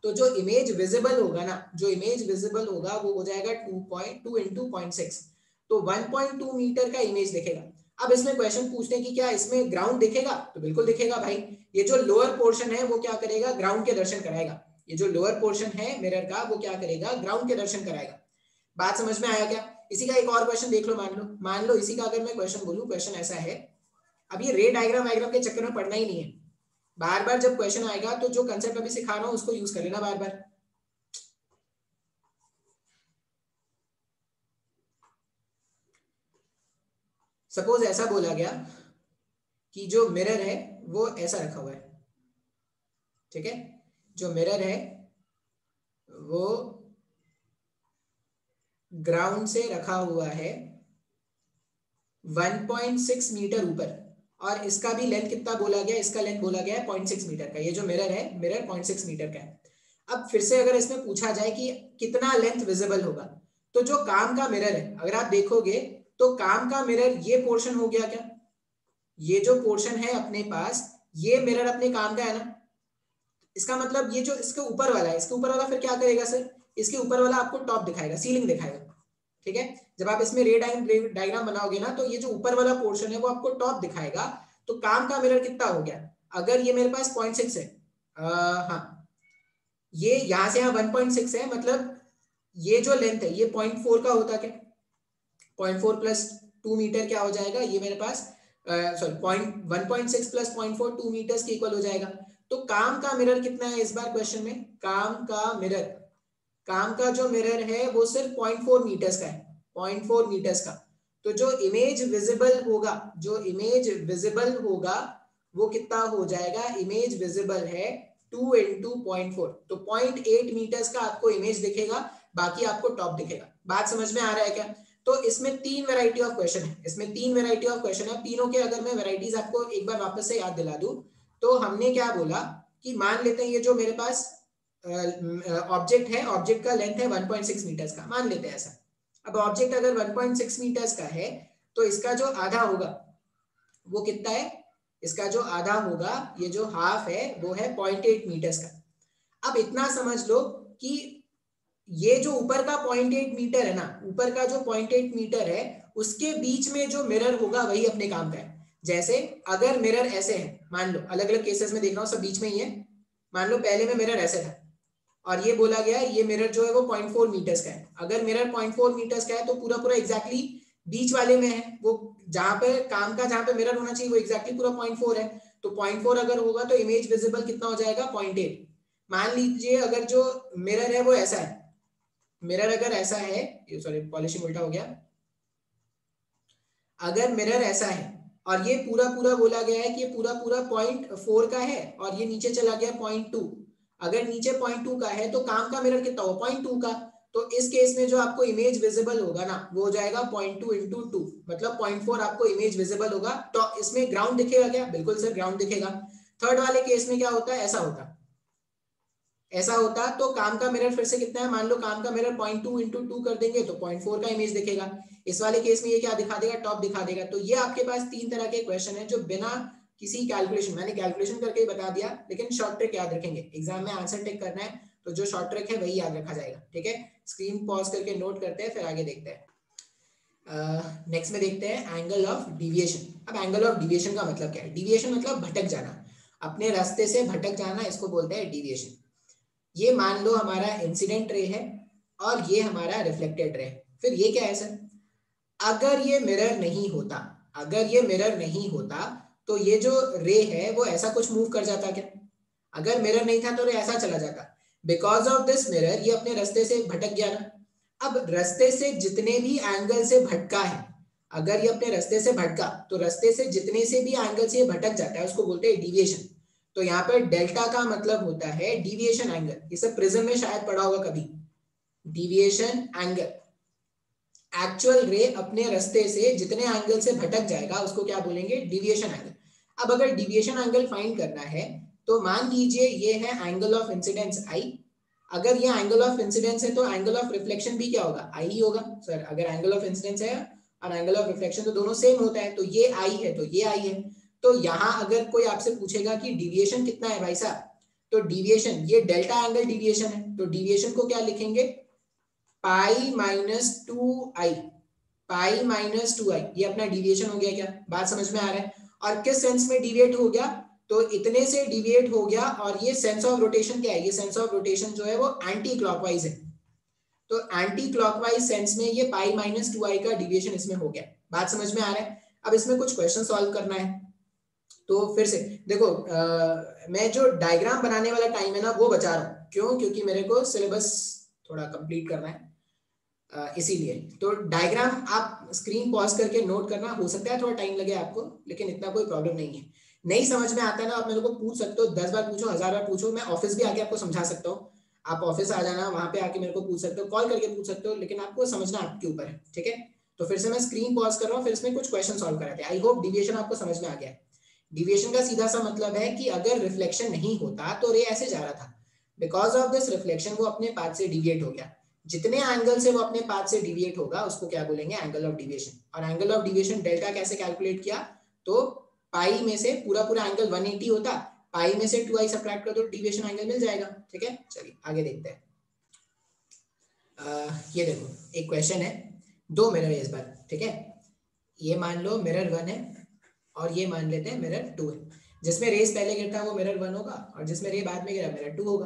तो जो इमेज विजिबल होगा ना, जो इमेज विजिबल होगा वो हो जाएगा 2.2 इंटू 0.6, तो 1.2 मीटर का इमेज दिखेगा। अब इसमें क्वेश्चन पूछते हैं कि क्या इसमें ग्राउंड दिखेगा, तो बिल्कुल दिखेगा भाई। ये जो लोअर पोर्शन है वो क्या करेगा, ग्राउंड के दर्शन कराएगा। ये जो लोअर पोर्शन है मिरर का वो क्या करेगा, ग्राउंड के दर्शन कराएगा। बात समझ में आया क्या? इसी का एक और क्वेश्चन देख लो, मान लो इसी का अगर मैं क्वेश्चन बोलूं, क्वेश्चन ऐसा है। अब ये रे डायग्राम के चक्कर में पढ़ना ही नहीं है, बार बार जब क्वेश्चन आएगा तो जो कंसेप्ट अभी सिखा रहा हूं उसको यूज कर लेना बार बार। सपोज ऐसा बोला गया कि जो मिरर है वो ऐसा रखा हुआ है, ठीक है, जो मिरर है वो ग्राउंड से रखा हुआ है 1.6 मीटर ऊपर, और इसका भी लेंथ कितना बोला गया, इसका लेंथ बोला गया है 0.6 मीटर का। ये जो मिरर है, मिरर 0.6 मीटर का है। अब फिर से अगर इसमें पूछा जाए कि कितना लेंथ विजिबल होगा, तो जो काम का मिरर है अगर आप देखोगे तो काम का मिरर ये पोर्शन हो गया क्या, ये जो पोर्शन है अपने पास, ये मिरर अपने काम का है ना। इसका मतलब ये जो इसके ऊपर वाला है, इसके ऊपर वाला फिर क्या करेगा सर, इसके ऊपर वाला आपको टॉप दिखाएगा, सीलिंग दिखाएगा, ठीक है। जब आप इसमें रे डायग्राम बनाओगे ना तो ये जो ऊपर वाला पोर्शन है वो आपको टॉप दिखाएगा। तो काम का मिरर कितना हो गया, अगर ये मेरे पास 0.6 है, हाँ, ये यहां से यहाँ 1.6 है, मतलब ये जो लेंथ है ये 0.4 का होता क्या, 0.4 प्लस 2 मीटर क्या हो जाएगा, ये मेरे पास सॉरी 1.6 प्लस 0.4 2 मीटर्स के इक्वल हो जाएगा। तो काम का मिरर कितना है इस बार क्वेश्चन में, काम का जो मिरर है वो सिर्फ 0.4 मीटर्स का है, 0.4 मीटर्स का। तो जो इमेज विजिबल होगा, वो कितना हो जाएगा, इमेज विजिबल है 2 इंटू 0.4, तो 0.8 मीटर्स का आपको इमेज दिखेगा, बाकी आपको टॉप दिखेगा। बात समझ में आ रहा है क्या? तो इसमें 3 वैरायटी ऑफ क्वेश्चन है, तीनों के अगर मैं वैरायटीज आपको एक बार वापस से याद दिला दूं, तो हमने क्या बोला कि मान लेते हैं ये जो मेरे पास ऑब्जेक्ट है, ऑब्जेक्ट का लेंथ है 1.6 मीटर्स का, मान लेते हैं ऐसा। अब ऑब्जेक्ट अगर 1.6 मीटर्स का है तो इसका जो आधा होगा वो कितना है, इसका जो आधा होगा, ये जो हाफ है वो है 0.8 मीटर्स का। अब इतना समझ लो कि ये जो ऊपर का 0.8 मीटर है ना, ऊपर का जो 0.8 मीटर है उसके बीच में जो मिरर होगा वही अपने काम का है। जैसे अगर मिरर ऐसे है, मान लो अलग अलग केसेस में देख रहा हूँ, सब बीच में ही है। मान लो पहले में मिरर ऐसे था और ये बोला गया ये मिरर जो है वो 0.4 मीटर्स का है। अगर मिरर 0.4 मीटर्स का है तो पूरा पूरा एग्जैक्टली बीच वाले में है, वो जहां पे काम का जहां पे मिरर होना चाहिए वो एग्जैक्टली पूरा 0.4 है। तो 0.4 अगर होगा तो इमेज विजिबल कितना हो जाएगा 0.8। मान लीजिए अगर जो मिरर है वो ऐसा है, मिरर अगर ऐसा है, सॉरी पॉलिशिंग उल्टा हो गया, अगर मिरर ऐसा है और ये पूरा पूरा बोला गया है कि ये पूरा पूरा 0.4 का है और ये नीचे चला गया 0.2, अगर नीचे 0.2 का है तो काम का मिरर कितना हो 0.2 का। तो इस केस में जो आपको इमेज विजिबल होगा ना वो हो जाएगा 0.2 इंटू 2, मतलब 0.4 आपको इमेज विजिबल होगा। तो इसमें ग्राउंड दिखेगा क्या? बिल्कुल सर ग्राउंड दिखेगा। थर्ड वाले केस में क्या होता है, ऐसा होता, ऐसा होता तो काम का मिरर फिर से कितना है, मान लो काम का मिरर 0.2 इंटू 2 कर देंगे तो 0.4 का इमेज दिखेगा। इस वाले केस में ये क्या दिखा देगा, टॉप दिखा देगा। तो ये आपके पास तीन तरह के क्वेश्चन है जो बिना किसी कैलकुलेशन, मैंने कैलकुलेशन करके ही बता दिया, लेकिन शॉर्ट ट्रिक याद रखेंगे। एग्जाम में आंसर टिक करना है तो जो शॉर्ट ट्रिक है वही याद रखा जाएगा। ठीक है, स्क्रीन पॉज करके नोट करते हैं, फिर आगे देखते हैं। नेक्स्ट में देखते हैं एंगल ऑफ डिविएशन। अब एंगल ऑफ डिविएशन का मतलब क्या है? डिविएशन मतलब भटक जाना, अपने रास्ते से भटक जाना, इसको बोलते हैं डिविएशन। ये मान लो हमारा इंसिडेंट रे है और ये हमारा रिफ्लेक्टेड रे है। फिर ये क्या है सर? अगर ये मिरर नहीं होता, अगर ये मिरर नहीं होता तो ये जो रे है वो ऐसा कुछ मूव कर जाता क्या? अगर मिरर नहीं था तो रे ऐसा चला जाता। बिकॉज ऑफ दिस मिरर ये अपने रास्ते से भटक गया ना। अब रास्ते से जितने भी एंगल से भटका है, अगर ये अपने रास्ते से भटका तो रास्ते से जितने से भी एंगल से भटक जाता है उसको बोलते हैं डिविएशन। तो यहाँ पे डेल्टा का मतलब होता है डिविएशन एंगल। ये सब प्रिज्म में शायद पढ़ा होगा कभी, डिविएशन एंगल। एक्चुअल रे अपने रास्ते से जितने एंगल से भटक जाएगा उसको क्या बोलेंगे, डिविएशन एंगल। अब अगर डिविएशन एंगल फाइंड करना है तो मान लीजिए ये है एंगल ऑफ इंसिडेंस आई। अगर ये एंगल ऑफ इंसिडेंस है तो एंगल ऑफ रिफ्लेक्शन भी क्या होगा, आई ही होगा। सर अगर एंगल ऑफ इंसिडेंस है और एंगल ऑफ रिफ्लेक्शन तो दोनों सेम होता है, तो ये आई है तो ये आई है। तो यहाँ अगर कोई आपसे पूछेगा कि डिविएशन कितना है भाई साहब, तो डिविएशन ये डेल्टा एंगल डिविएशन है, तो डिविएशन को क्या लिखेंगे, pi minus 2i, pi minus 2i। ये अपना डिविएशन हो गया। क्या बात समझ में आ रहा है? और किस सेंस में डिविएट हो गया, तो इतने से डिविएट हो गया। और ये सेंस ऑफ रोटेशन क्या है, ये सेंस ऑफ रोटेशन जो है वो एंटी क्लॉकवाइज है। तो एंटी क्लॉकवाइज सेंस में ये पाई माइनस 2i का डिविएशन इसमें हो गया। बात समझ में आ रहा है? अब इसमें कुछ क्वेश्चन सॉल्व करना है। तो फिर से देखो, मैं जो डायग्राम बनाने वाला टाइम है ना वो बचा रहा हूँ। क्यों? क्योंकि मेरे को सिलेबस थोड़ा कंप्लीट करना है, इसीलिए। तो डायग्राम आप स्क्रीन पॉज करके नोट करना, हो सकता है थोड़ा टाइम लगे आपको, लेकिन इतना कोई प्रॉब्लम नहीं है। नहीं समझ में आता है ना, आप मेरे को पूछ सकते हो, 10 बार पूछो, 1000 बार पूछो, मैं ऑफिस भी आके आपको समझा सकता हूँ। आप ऑफिस आ जाना, वहां पे आके मेरे को पूछ सकते हो, कॉल करके पूछ सकते हो, लेकिन आपको समझना आपके ऊपर है। ठीक है, तो फिर से मैं स्क्रीन पॉज कर रहा हूँ, फिर इसमें कुछ क्वेश्चन सॉल्व कराते हैं। आई होप डिविएशन आपको समझ में आ गया है। डिविएशन का सीधा सा मतलब है कि अगर रिफ्लेक्शन नहीं होता तो रे ऐसे जा रहा था, बिकॉज ऑफ दिस रिफ्लेक्शन वो अपने पाथ से डिविएट हो गया। जितने एंगल से वो अपने पाथ से डिविएट होगा उसको क्या बोलेंगे, एंगल ऑफ डिविएशन। और एंगल ऑफ डिविएशन डेल्टा कैसे कैलकुलेट किया, तो पाई में से पूरा पूरा एंगल 180 होता, पाई में से 2i सब्ट्रैक्ट कर दो, डिविएशन एंगल मिल जाएगा। ठीक है, चलिए आगे देखते हैं। ये देखो एक क्वेश्चन है, दो मिरर है इस बार। ठीक है, ये मान लो मिरर 1 है और ये मान लेते हैं मिरर 2 है। जिसमें रेस पहले गिरता है वो मिरर 1 होगा और जिसमें रे बाद में गिरा मिरर 2 होगा।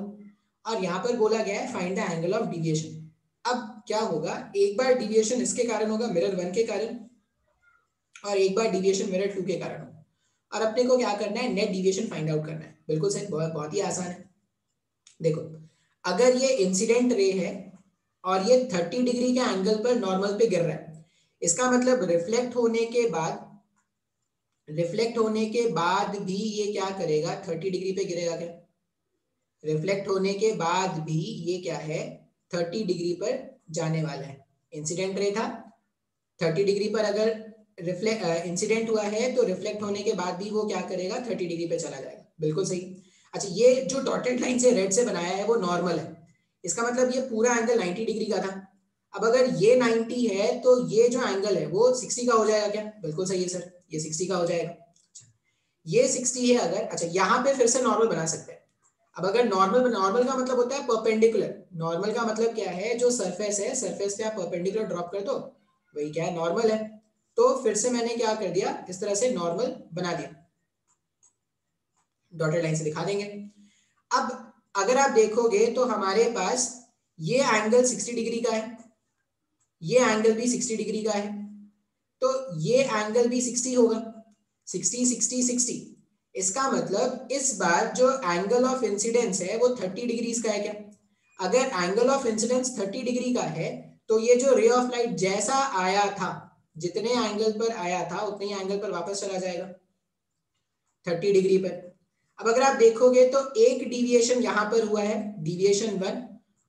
और यहाँ पर बोला गया है find the angle of deviation. अब क्या होगा, एक बार डिविएशन इसके कारण होगा मिरर 1 के कारण, और एक बार डिविएशन मिरर 2 के कारण होगा। और अपने को क्या करना है, नेट डिविएशन फाइंड आउट करना है। बिल्कुल सही, बहुत ही आसान है। देखो अगर ये इंसिडेंट रे है और ये 30 डिग्री के एंगल पर नॉर्मल पे गिर रहा है, इसका मतलब रिफ्लेक्ट होने के बाद भी ये क्या करेगा, 30 डिग्री पे गिरेगा। क्या रिफ्लेक्ट होने के बाद भी ये क्या है, 30 डिग्री पर जाने वाला है। इंसिडेंट रे था, 30 डिग्री पर अगर रिफ्लेक्ट इंसिडेंट हुआ है तो रिफ्लेक्ट होने के बाद भी वो क्या करेगा, 30 डिग्री पे चला जाएगा। बिल्कुल सही। अच्छा, ये जो डॉटेड लाइन से रेड से बनाया है वो नॉर्मल है, इसका मतलब ये पूरा एंगल 90 डिग्री का था। अब अगर ये 90 है तो ये जो एंगल है वो 60 का हो जाएगा। क्या बिल्कुल सही है सर, ये 60 का हो जाएगा। अच्छा, ये 60 है अगर, अच्छा यहाँ पे फिर से नॉर्मल बना सकते हैं। अब अगर नॉर्मल का मतलब होता है परपेंडिकुलर। नॉर्मल का मतलब क्या है, जो सरफेस है सरफेस पे आप परपेंडिकुलर ड्रॉप कर दो, वही क्या है, नॉर्मल है। तो फिर से मैंने क्या कर दिया, इस तरह से नॉर्मल बना दिया, डॉटेड लाइन से दिखा देंगे। अब अगर आप देखोगे तो हमारे पास ये एंगल 60 डिग्री का है, ये एंगल भी 60 डिग्री का है, तो ये एंगल भी 60 होगा, 60 60 60। इसका मतलब इस बार जो एंगल ऑफ इंसिडेंस है वो 30 डिग्री का है क्या? अगर एंगल ऑफ इंसिडेंस 30 डिग्री का है तो ये जो रे ऑफ लाइट जैसा आया था, जितने एंगल पर आया था उतने ही एंगल पर वापस चला जाएगा 30 डिग्री पर। अब अगर आप देखोगे तो एक डिविएशन यहां पर हुआ है, डिविएशन 1,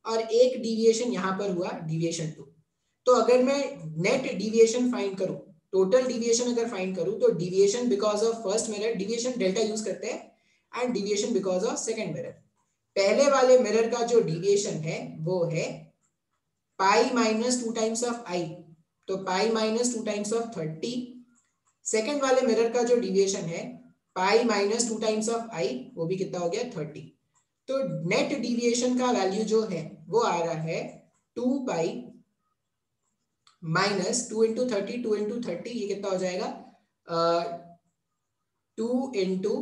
और एक डिविएशन यहां पर हुआ, डिविएशन 2। तो अगर मैं नेट डिविएशन फाइंड करूं, टोटल डिविएशन अगर फाइंड करूं, तो deviation because of first mirror, deviation delta use करते हैं, and deviation because of second mirror. पहले वाले मिरर का जो डिविएशन है वो है पाई माइनस 2 टाइम्स ऑफ आई, तो पाई माइनस 2 टाइम्स ऑफ 30। सेकंड वाले मिरर का जो डिविएशन है पाई माइनस 2 टाइम्स ऑफ आई, वो भी कितना हो गया, 30। तो नेट डिविएशन का वैल्यू जो है वो आ रहा है 2 पाई माइनस 2 इंटू 30, 2 इंटू 30, ये कितना हो जाएगा 2 इंटू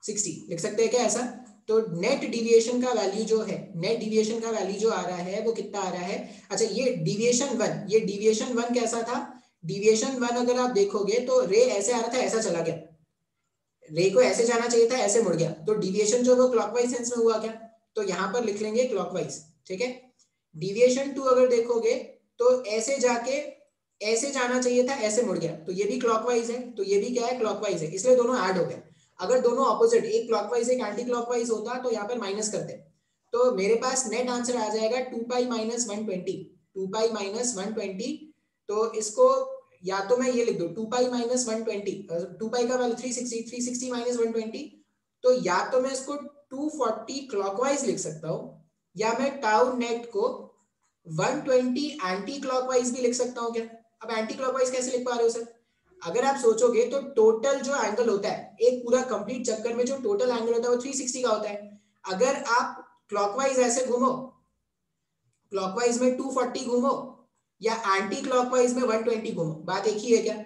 60 लिख सकते हैं क्या ऐसा? तो नेट डिविएशन का वैल्यू जो है, नेट डिविएशन का वैल्यू जो आ रहा है वो कितना आ रहा है? अच्छा, ये डिविएशन 1, ये डिविएशन 1 कैसा था? डिविएशन 1 अगर आप देखोगे तो रे ऐसे आ रहा था, ऐसा चला गया, रे को ऐसे जाना चाहिए था, ऐसे मुड़ गया, तो डिविएशन जो वो क्लॉकवाइज सेंस में हुआ क्या? तो यहां पर लिख लेंगे क्लॉकवाइज, ठीक है। डिविएशन 2 अगर देखोगे तो ऐसे जाके ऐसे जाना चाहिए था, ऐसे मुड़ गया, तो ये भी क्लॉकवाइज है, तो ये भी क्या है, क्लॉकवाइज है, इसलिए दोनों ऐड हो गए। अगर दोनों ऑपोजिट, एक क्लॉकवाइज एक एंटी क्लॉकवाइज होता तो यहाँ पर माइनस करते, तो मेरे पास नेट आंसर आ जाएगा 2 पाई माइनस 120, 2 पाई माइनस 120। तो इसको या तो मैं ये लिख दूं 2 पाई माइनस 120, 2 पाई का वैल्यू 360, 360 माइनस 120, तो या तो मैं इसको 240 क्लॉकवाइज लिख सकता हूं, या मैं टाउ नेट को 120 एंटी क्लॉकवाइज भी लिख सकता हूं क्या? अब एंटी क्लॉकवाइज कैसे लिख पा रहे हो सर? अगर आप सोचोगे तो टोटल जो एंगल होता है एक पूरा कंप्लीट चक्कर में, जो टोटल एंगल होता है वो 360 का होता है। अगर आप क्लॉकवाइज ऐसे घूमो, क्लॉकवाइज में 240 घूमो, या एंटी क्लॉकवाइज में 120 घूमो, बात एक ही है क्या?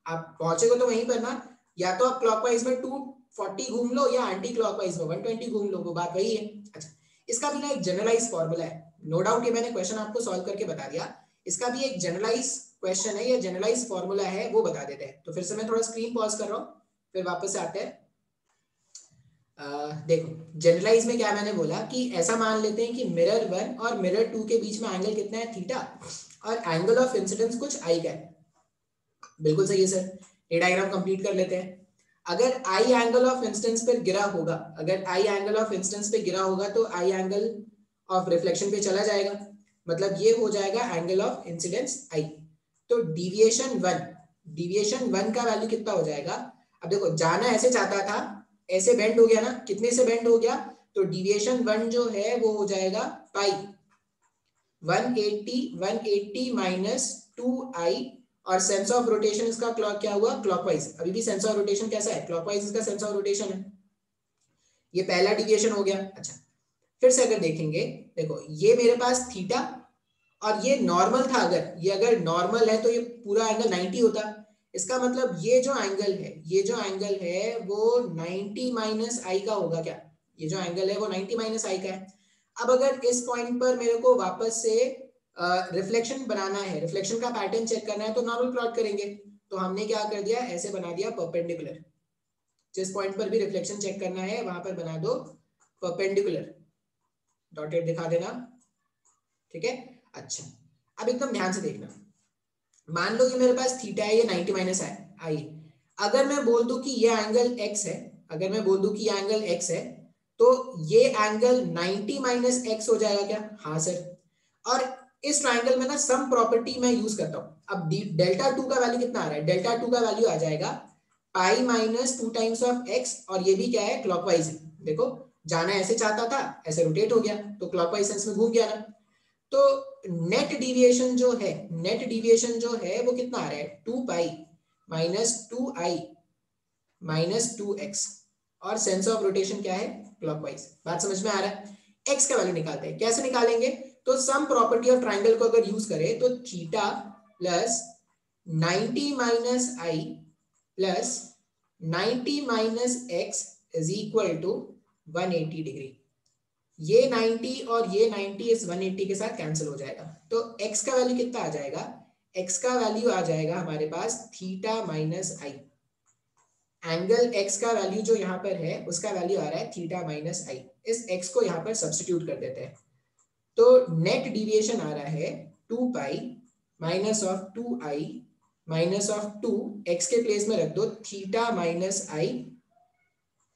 आप पहुंचेगे तो वहीं पर ना, या तो आप क्लॉकवाइज में 240 घूम लो या एंटी क्लॉकवाइज में 120 घूम लो, वो बात वही है। अच्छा, इसका भी ना एक जनरलाइज फॉर्मूला है, नो डाउट ये मैंने क्वेश्चन आपको सॉल्व करके बता दिया, इसका भी एक जनरलाइज क्वेश्चन है या जनरलाइज फॉर्मूला है, वो बता देते हैं। तो फिर से मैं थोड़ा स्क्रीन पॉज कर रहा हूँ, फिर वापस से आते हैं। देखो जनरलाइज में क्या मैंने बोला कि ऐसा मान लेते हैं कि मिरर 1 और मिरर 2 के बीच में एंगल कितना है, थीटा, और एंगल ऑफ इंसिडेंस कुछ आई का है। बिल्कुल सही है सर, ये डायग्राम कंप्लीट कर लेते हैं। अगर आई एंगल ऑफ इंसिडेंस पर गिरा होगा, अगर आई एंगल ऑफ इंसिडेंस पे गिरा होगा तो आई एंगल ऑफ रिफ्लेक्शन पे चला जाएगा, मतलब ये हो जाएगा एंगल ऑफ इंसिडेंस आई। तो डिविएशन 1 का वैल्यू कितना हो जाएगा? अब देखो जाना ऐसे चाहता था, ऐसे बेंड हो गया ना, कितने से बेंड हो गया? तो डिविएशन 1 जो है वो हो जाएगा पाई 180 माइनस 2i, और सेंस ऑफ रोटेशन इसका क्लॉक क्या हुआ, क्लॉकवाइज। अभी भी सेंस ऑफ रोटेशन कैसा है, क्लॉकवाइज इसका सेंस ऑफ रोटेशन है। ये पहला डिविएशन हो गया। अच्छा, फिर से अगर देखेंगे, देखो ये मेरे पास थीटा और ये नॉर्मल था, अगर ये अगर नॉर्मल है तो ये पूरा एंगल 90 होता। इसका मतलब ये जो एंगल है, ये जो एंगल है वो 90 माइनस आई का होगा क्या? ये जो एंगल है वो 90 माइनस आई का है। अब अगर इस पॉइंट पर मेरे को वापस से रिफ्लेक्शन बनाना है, रिफ्लेक्शन का पैटर्न चेक करना है, तो नॉर्मल प्लॉट करेंगे। तो हमने क्या कर दिया, ऐसे बना दिया परपेंडिकुलर। जिस पॉइंट पर भी रिफ्लेक्शन चेक करना है वहां पर बना दो परपेंडिकुलर, डॉटेड दिखा देना, ठीक है। अच्छा, अब एकदम ध्यान से देखना, मान लो कि मेरे पास थीटा है, ये 90 माइनस आई। अगर मैं बोल दूं कि ये एंगल x है, अगर मैं बोल दूं कि ये एंगल x है, तो ये एंगल 90 माइनस एक्स हो जाएगा क्या? हाँ सर। और इस ट्राइंगल में ना सम प्रॉपर्टी मैं यूज करता हूं। अब डेल्टा 2 का वैल्यू कितना आ रहा है? डेल्टा 2 का वैल्यू आ जाएगा पाई माइनस 2 टाइम्स ऑफ एक्स, और ये भी क्या है, क्लॉकवाइज है। देखो जाना ऐसे चाहता था, ऐसे रोटेट हो गया, तो क्लॉकवाइज सेंस में घूम गया ना। तो नेट डिविएशन जो है, नेट डिविएशन जो है वो कितना आ रहा है, 2 pi minus 2i minus 2x, और सेंस ऑफ रोटेशन क्या है, क्लॉकवाइज। बात समझ में आ रहा है? x का वैल्यू निकालते हैं, कैसे निकालेंगे? तो सम प्रॉपर्टी ऑफ ट्राइंगल को अगर यूज करें तो theta plus 90 minus I plus 90 minus x is equal to 180 degree. ये 90 और ये 90 इस 180 के साथ कैंसिल हो जाएगा, तो x का वैल्यू कितना आ जाएगा, x का वैल्यू आ जाएगा हमारे पास थीटा माइनस आई। एंगल x का वैल्यू जो यहाँ पर है उसका वैल्यू आ रहा है थीटा माइनस आई। इस x को यहाँ पर सब्स्टिट्यूट कर देते हैं, तो नेट डिविएशन आ रहा है 2 pi minus of 2 I minus of 2, x के प्लेस में रख दो थीटा माइनस आई,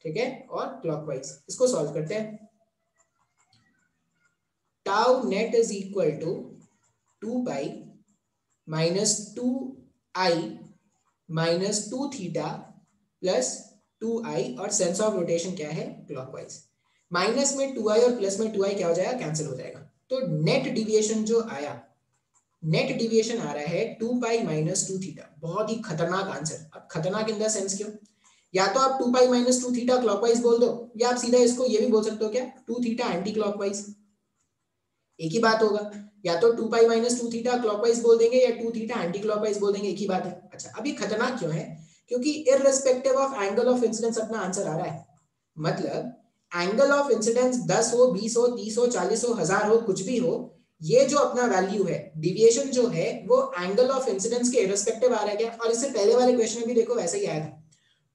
ठीक है, और क्लॉकवाइज इसको सॉल्व करते हैं। Tau net is equal to 2 pi minus 2 I minus 2 theta plus 2 I, और सेंस ऑफ रोटेशन क्या है, क्लॉकवाइज। माइनस में 2 आई और प्लस में 2 आई क्या हो जाएगा, कैंसिल हो जाएगा। तो नेट डिविएशन जो आया, नेट डिविएशन आ रहा है 2 पाई माइनस 2 थीटा। बहुत ही खतरनाक आंसर। अब खतरनाक इन द सेंस क्यों, या तो आप 2 पाई माइनस 2 थीटा क्लॉकवाइज बोल दो, या आप सीधा इसको ये भी बोल सकते हो क्या, 2 थीटा एंटी क्लॉकवाइज, एक ही बात होगा। या तो 2 पाई माइनस 2 थीटा क्लॉकवाइज बोल देंगे या 2 थीटा एंटी क्लॉकवाइज बोल देंगे, एक ही बात है। अच्छा, अभी खतरनाक क्यों है, क्योंकि irrespective of angle of incidence अपना आंसर आ रहा है। मतलब एंगल ऑफ इंसिडेंस 10 हो, 20 हो, 30 हो, 40 हो, 1000 हो, कुछ भी हो, ये जो अपना वैल्यू है, डिविएशन जो है, वो एंगल ऑफ इंसिडेंस के इररिस्पेक्टिव आ रहा है क्या। और इससे पहले वाले क्वेश्चन में भी देखो वैसे ही आया था,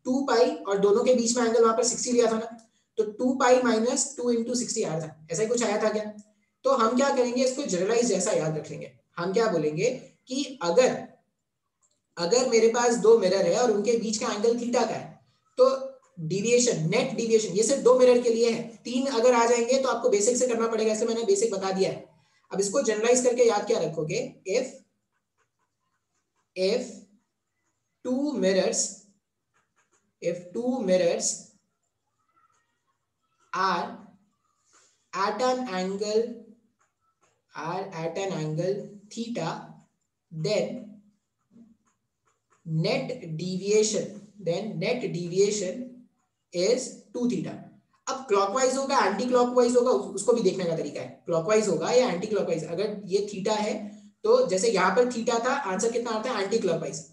2 पाई और दोनों के बीच में एंगल वहां पर 60 लिया था ना, तो 2 पाई माइनस 2 इंटू 60 आया था, ऐसा ही कुछ आया था क्या। तो हम क्या करेंगे, इसको जनरलाइज जैसा याद रख लेंगे। हम क्या बोलेंगे कि अगर मेरे पास दो मिरर है और उनके बीच का एंगल थीटा का है, तो डिविएशन, नेट डिविएशन, ये सिर्फ दो मिरर के लिए है, तीन अगर आ जाएंगे तो आपको बेसिक से करना पड़ेगा, ऐसे मैंने बेसिक बता दिया है। अब इसको जनरलाइज करके याद क्या रखोगे, if two mirrors are at an angle theta, then net deviation is 2 theta. अब क्लॉकवाइज होगा एंटी क्लॉकवाइज होगा, उसको भी देखने का तरीका है, क्लॉकवाइज होगा या एंटी क्लॉकवाइज। अगर ये थीटा है तो जैसे यहां पर थीटा था, आंसर कितना आता है, एंटी क्लॉकवाइज।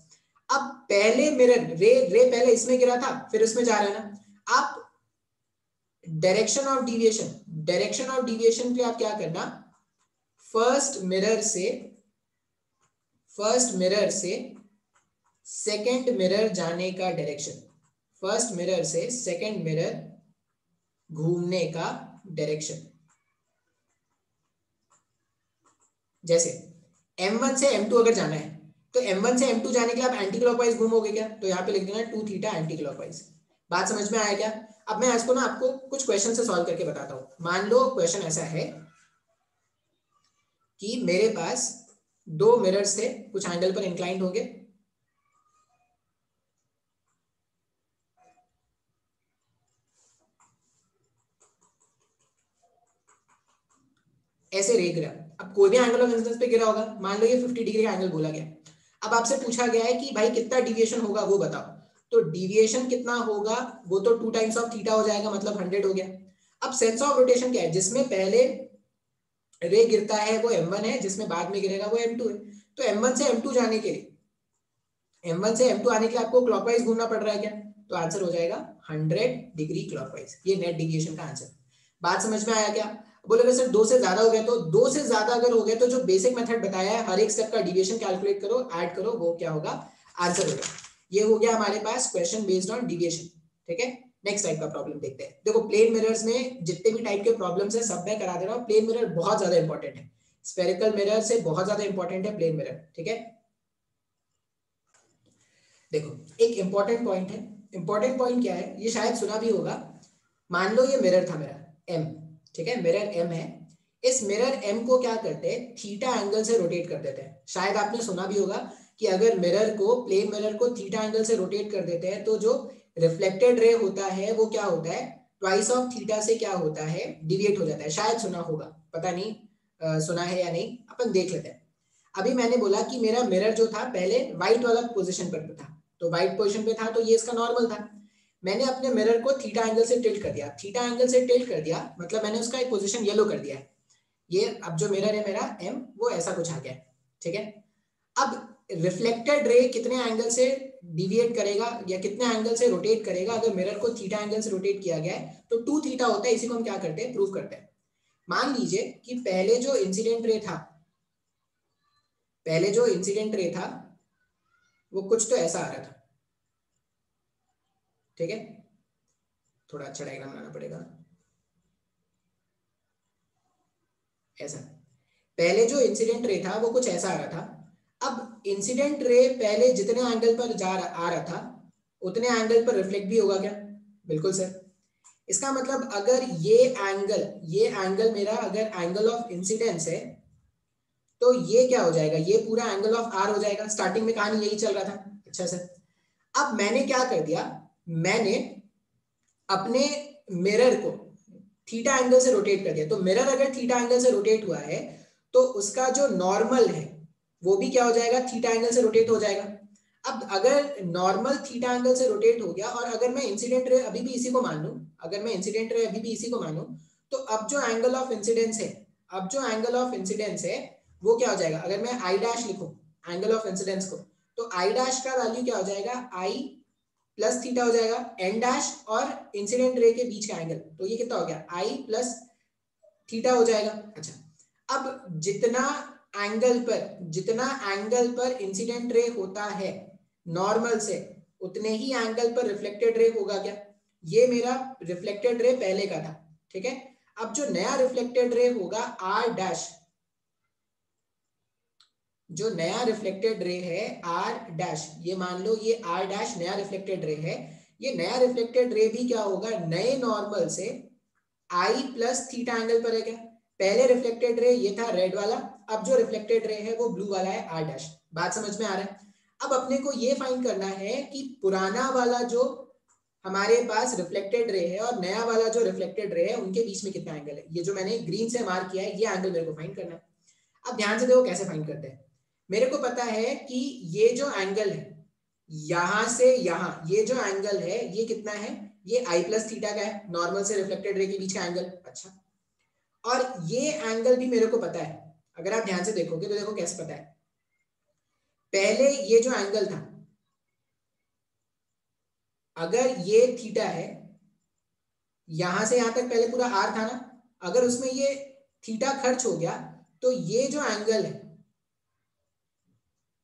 अब पहले मिरर रे पहले इसमें गिरा था, फिर उसमें जा रहा है ना। आप डायरेक्शन ऑफ डिविएशन पे आप क्या करना, फर्स्ट मिरर से सेकंड मिरर जाने का डायरेक्शन, फर्स्ट मिरर से सेकंड मिरर घूमने का डायरेक्शन। जैसे M1 से M2 अगर जाना है, तो M1 से M2 जाने के लिए आप एंटी क्लॉकवाइज घूमोगे क्या, तो यहाँ पे लिख देना 2 थीटा एंटी क्लॉकवाइज। बात समझ में आया क्या। अब मैं इसको ना आपको कुछ क्वेश्चन से सॉल्व करके बताता हूं। मान लो क्वेश्चन ऐसा है कि मेरे पास दो मिरर्स थे, कुछ एंगल पर इंक्लाइंड होंगे, ऐसे रे गिरा। अब कोई भी एंगल ऑफ इंसिडेंस पे गिरा होगा, मान लो ये 50 डिग्री का एंगल बोला गया। अब आपसे पूछा गया है कि भाई कितना डिविएशन होगा वो बताओ, तो डिविएशन कितना होगा, वो तो 2 टाइम्स ऑफ थीटा हो जाएगा, मतलब 100 हो गया। अब सेंस ऑफ रोटेशन क्या है, जिसमें पहले रे गिरता है वो M1 है, जिसमें बाद में गिरेगा वो M2 है। तो M1 से M2 जाने के लिए, M1 से M2 आने के लिए आपको क्लॉकवाइज घूमना पड़ रहा है क्या, तो आंसर हो जाएगा 100 डिग्री क्लॉकवाइज। ये नेट डिविएशन का आंसर। बात समझ में आया क्या। बोले सर 2 से ज्यादा हो गया, तो 2 से ज्यादा अगर हो गया तो जो बेसिक मेथड बताया है, हर एक स्टेप का डिविएशन कैलकुलेट करो, ऐड करो, वो क्या होगा, आंसर होगा। ये हो गया हमारे पास क्वेश्चन बेस्ड ऑन डिविएशन। ठीक है, नेक्स्ट टाइप का प्रॉब्लम देखते हैं। देखो प्लेन मिरर्स में जितने भी टाइप के प्रॉब्लम्स है सब मैं करा दे रहा हूँ। प्लेन मिरर बहुत ज्यादा इंपॉर्टेंट है, स्फेरिकल मिरर से बहुत ज्यादा इंपॉर्टेंट है प्लेन मिरर। ठीक है, देखो एक इंपॉर्टेंट पॉइंट है। इंपॉर्टेंट पॉइंट क्या है, ये शायद सुना भी होगा। मान लो ये मिरर था मेरा M, ठीक है, मिरर M है। इस मिरर M को क्या करते हैं, थीटा एंगल से रोटेट कर देते हैं। शायद आपने सुना भी होगा कि अगर मिरर को, प्लेन मिरर को थीटा एंगल से रोटेट कर देते हैं तो जो रिफ्लेक्टेड रे होता है वो क्या होता है, ट्वाइस ऑफ थीटा से क्या होता है, डिविएट हो जाता है। शायद सुना होगा, पता नहीं सुना है या नहीं, अपन देख लेते हैं। अभी मैंने बोला कि मेरा मिरर जो था पहले व्हाइट वाला पोजीशन पर था, तो व्हाइट पोजीशन पे था तो ये इसका नॉर्मल था। मैंने अपने मिरर को थीटा एंगल से टिल्ट कर दिया। थीटा एंगल से टिल्ट कर दिया मतलब मैंने उसका एक पोजीशन येलो कर दिया है। ये अब जो मिरर है मेरा M, वो ऐसा कुछ आ गया है। ठीक है, अब रिफ्लेक्टेड रे कितने एंगल से डिविएट करेगा या कितने एंगल से रोटेट करेगा? अगर मिरर को थीटा एंगल से रोटेट किया गया है तो 2 थीटा होता है। इसी को हम क्या करते हैं, प्रूव करते हैं। मान लीजिए कि पहले जो इंसिडेंट रे था वो कुछ तो ऐसा आ रहा था, ठीक है? थोड़ा अच्छा डायग्राम बनाना पड़ेगा। ऐसा पहले जो इंसिडेंट रे था वो कुछ ऐसा आ रहा था। अब इंसिडेंट रे पहले जितने एंगल पर आ रहा था उतने एंगल पर रिफ्लेक्ट भी होगा क्या? बिल्कुल सर। इसका मतलब अगर ये एंगल मेरा अगर एंगल ऑफ इंसिडेंस है तो ये क्या हो जाएगा, ये पूरा एंगल ऑफ आर हो जाएगा। स्टार्टिंग में कहानी यही चल रहा था। अच्छा सर, अब मैंने क्या कर दिया, मैंने अपने मिरर को थीटा एंगल से रोटेट कर दिया। तो मिरर अगर थीटा एंगल से रोटेट हुआ है तो उसका जो नॉर्मल है वो भी क्या हो जाएगा, थीटा एंगल से रोटेट हो जाएगा। अब अगर नॉर्मल थीटा एंगल से रोटेट हो गया और अगर मैं इंसिडेंट रे अभी भी इसी को मान लूं, तो अब जो एंगल ऑफ इंसिडेंस है वो क्या हो जाएगा? अगर मैं आई डैश लिखूं एंगल ऑफ इंसिडेंस को, तो आई डैश का वैल्यू क्या हो जाएगा, आई प्लस थीटा हो जाएगा। एन डैश और इंसिडेंट रे के बीच का एंगल, तो ये कितना हो गया, आई प्लस थीटा हो जाएगा। अच्छा, अब जितना एंगल पर इंसिडेंट रे होता है नॉर्मल से, उतने ही एंगल पर रिफ्लेक्टेड रे होगा क्या? ये मेरा रिफ्लेक्टेड रे पहले का था, ठीक है? अब जो नया रिफ्लेक्टेड रे होगा आर डैश, जो नया रिफ्लेक्टेड रे है आर डैश, ये मान लो ये आर डैश नया रिफ्लेक्टेड रे है। ये नया रिफ्लेक्टेड रे भी क्या होगा, नए नॉर्मल से आई प्लस थीटा एंगल पर है क्या? पहले रिफ्लेक्टेड रे ये था रेड वाला, अब जो रिफ्लेक्टेड रे है वो ब्लू वाला है आर डैश। बात समझ में आ रहा है? अब अपने को ये फाइंड करना है कि पुराना वाला जो हमारे पास रिफ्लेक्टेड रे है और नया वाला जो रिफ्लेक्टेड रे है उनके बीच में कितना एंगल है। ये जो मैंने ग्रीन से मार्क किया है ये एंगल मेरे को फाइंड करना है। अब ध्यान से देखो कैसे फाइंड करते हैं। मेरे को पता है कि ये जो एंगल है यहां से यहां, ये जो एंगल है ये कितना है, ये आई प्लस थीटा का है, नॉर्मल से रिफ्लेक्टेड रे के बीच का एंगल। अच्छा, और ये एंगल भी मेरे को पता है। अगर आप ध्यान से देखोगे तो देखो कैसे पता है। पहले ये जो एंगल था, अगर ये थीटा है, यहां से यहां तक पहले पूरा आर था ना, अगर उसमें ये थीटा खर्च हो गया तो ये जो एंगल है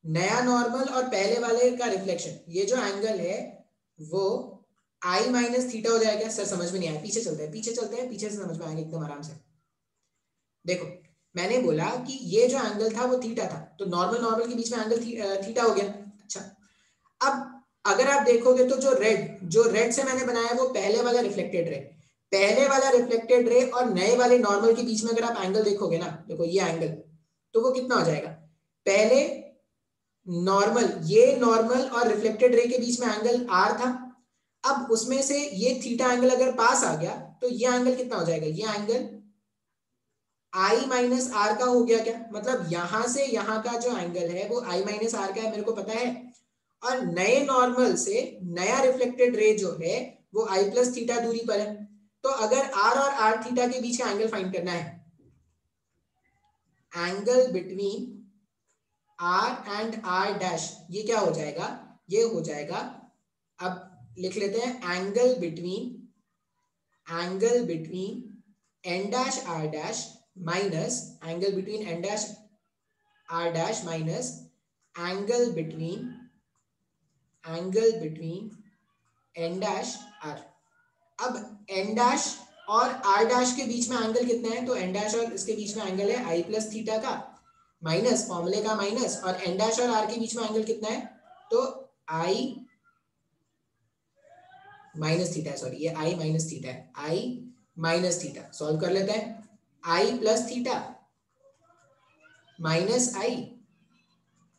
नया नॉर्मल और पहले वाले का रिफ्लेक्शन, ये जो एंगल है वो आई माइनस थीटा हो जाएगा। सर समझ में नहीं आया, पीछे चलते हैं, पीछे से समझ में आएगा एकदम आराम से। देखो मैंने बोला कि ये जो एंगल था वो थीटा था, तो नॉर्मल के बीच में एंगल थीटा हो गया। अच्छा, अब अगर आप देखोगे तो जो रेड से मैंने बनाया वो पहले वाला रिफ्लेक्टेड रे और नए वाले नॉर्मल के बीच में अगर आप एंगल देखोगे ना, देखो ये एंगल, तो वो कितना हो जाएगा, पहले नॉर्मल और रिफ्लेक्टेड रे के बीच में एंगल आर था। अब उसमें से ये थीटा एंगल अगर पास आ गया तो ये एंगल कितना हो जाएगा, ये एंगल आई माइनस आर का हो गया क्या? मतलब यहां से यहां का जो एंगल है वो आई माइनस आर का है, मेरे को पता है। और नए नॉर्मल से नया रिफ्लेक्टेड रे जो है वो आई प्लस थीटा दूरी पर है। तो अगर आर और आर थीटा के बीच का एंगल फाइंड करना है, angle between R and R dash, ये क्या हो जाएगा, ये हो जाएगा, अब लिख लेते हैं, angle between N dash R dash minus angle between N dash R dash minus angle between N dash R. अब एन डैश और आर डैश के बीच में एंगल कितना है, तो एन डैश और इसके बीच में एंगल है आई प्लस थीटा का माइनस फॉर्मूले का माइनस, और एन डैश और आर के बीच में एंगल कितना है, तो आई माइनस थीटा है, सॉरी ये आई माइनस थीटा है, आई माइनस थीटा। सॉल्व कर लेते हैं, I plus theta minus I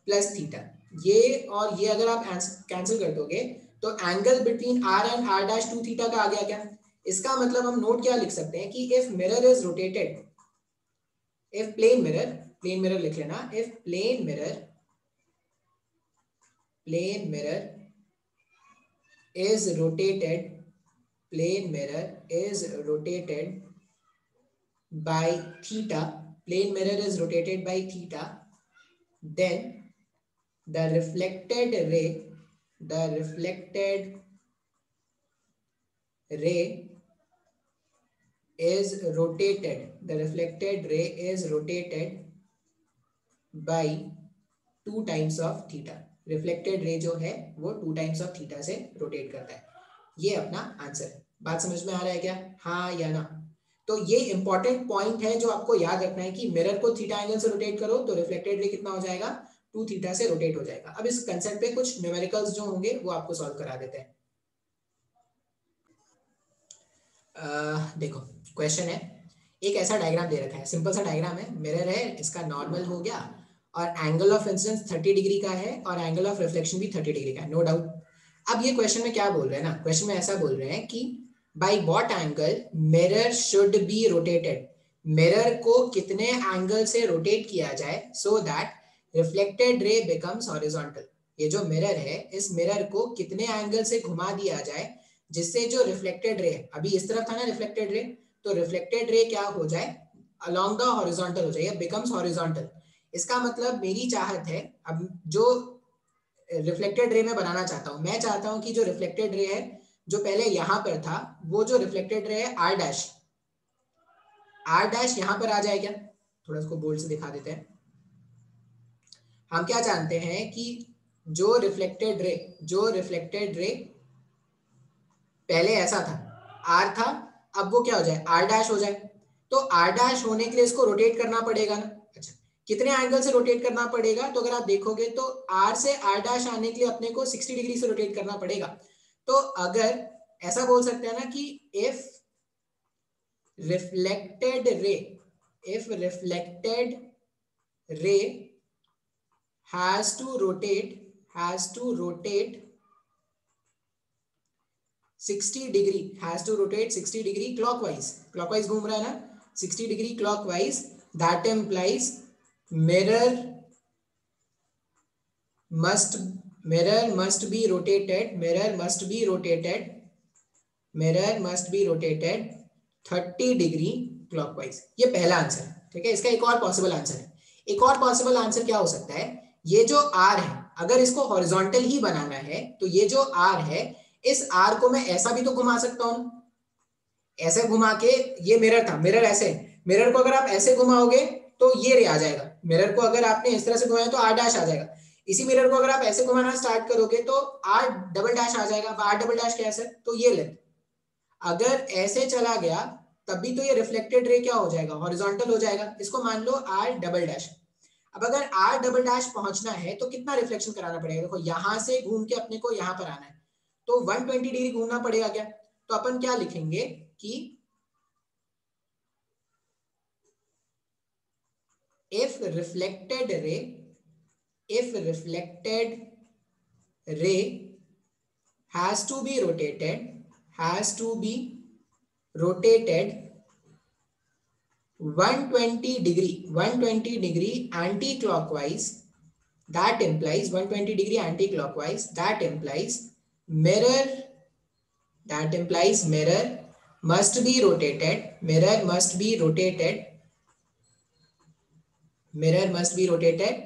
plus theta, ये और ये अगर आप कैंसिल कर दोगे तो angle between R and R dash 2 theta का आ गया क्या? इसका मतलब हम नोट क्या लिख सकते हैं कि if mirror is rotated, if plane mirror लिख लेना, if plane mirror is rotated by theta, then the reflected ray is rotated by 2 times of theta. Reflected ray जो है वो 2 टाइम्स ऑफ थीटा से रोटेट करता है। ये अपना आंसर है। बात समझ में आ रहा है क्या? हाँ या ना? तो ये इंपॉर्टेंट पॉइंट है जो आपको याद रखना है कि मिरर को थीटा एंगल से रोटेट करो तो रिफ्लेक्टेड रे कितना हो जाएगा? 2 थीटा से रोटेट हो जाएगा। अब इस कंसेप्ट पे कुछ न्यूमेरिकल्स जो होंगे वो आपको सॉल्व करा देते हैं। देखो क्वेश्चन है, एक ऐसा डायग्राम दे रखा है, सिंपल सा डायग्राम है, मिरर है, इसका नॉर्मल हो गया और एंगल ऑफ इंसिडेंस 30 डिग्री का है और एंगल ऑफ रिफ्लेक्शन भी 30 डिग्री का है, नो डाउट। अब ये क्वेश्चन में क्या बोल रहे हैं ना, क्वेश्चन में ऐसा बोल रहे हैं कि by what angle mirror should be rotated, mirror को कितने एंगल से रोटेट किया जाए so that reflected ray becomes horizontal. ये जो मिरर है, इस मिरर को कितने एंगल से घुमा दिया जाए जिससे जो रिफ्लेक्टेड रे, अभी इस तरफ था ना रिफ्लेक्टेड रे, तो रिफ्लेक्टेड रे क्या हो जाए? अलोंग द हॉरिजॉन्टल हो जाए, बिकम्स हॉरिजॉन्टल। इसका मतलब मेरी चाहत है, अब जो रिफ्लेक्टेड रे में बनाना चाहता हूं, मैं चाहता हूं कि जो रिफ्लेक्टेड रे है जो पहले यहां पर था, वो जो रिफ्लेक्टेड रे है आर डैश यहां पर आ जाए क्या? थोड़ा इसको बोल्ड से दिखा देते हैं। हम क्या जानते हैं कि जो रिफ्लेक्टेड रे पहले ऐसा था, आर था, अब वो क्या हो जाए? आर डैश हो जाए। तो आर डैश होने के लिए इसको रोटेट करना पड़ेगा ना। अच्छा, कितने एंगल से रोटेट करना पड़ेगा? तो अगर आप देखोगे तो आर से आर डैश आने के लिए अपने को 60 डिग्री से रोटेट करना पड़ेगा। तो अगर ऐसा बोल सकते हैं ना कि if reflected ray has to rotate 60 degree clockwise घूम रहा है ना, 60 degree clockwise, that implies mirror must be rotated 30 degree clockwise. ये पहला आंसर है, ठीक है। इसका एक और पॉसिबल आंसर है, एक और पॉसिबल आंसर क्या हो सकता है? ये जो आर है, अगर इसको हॉरिजॉन्टल ही बनाना है तो ये जो आर है, इस आर को मैं ऐसा भी तो घुमा सकता हूं, ऐसे घुमा के, ये मिरर था, मिरर ऐसे, मिरर को अगर आप ऐसे घुमाओगे तो ये रे आ जाएगा। मिरर को अगर आपने इस तरह से घुमाया तो आर डैश आ जाएगा। इसी मिरर को अगर आप ऐसे घुमाना स्टार्ट करोगे तो आर डबल डैश आ जाएगा। आर डबल डैश क्या है सर? तो ये लेंथ। अगर ऐसे चला गया तब भी तो ये रिफ्लेक्टेड रे क्या हो जाएगा? हॉरिजॉन्टल हो जाएगा। इसको मान लो आर डबल डैश। अब अगर आर डबल डैश पहुंचना है तो कितना रिफ्लेक्शन कराना पड़ेगा? देखो यहां से घूम के अपने को यहां पर आना है तो 120 डिग्री घूमना पड़ेगा क्या? तो अपन क्या लिखेंगे कि if reflected ray has to be rotated 120 degree anti-clockwise, that implies 120 degree anti-clockwise, that implies mirror must be rotated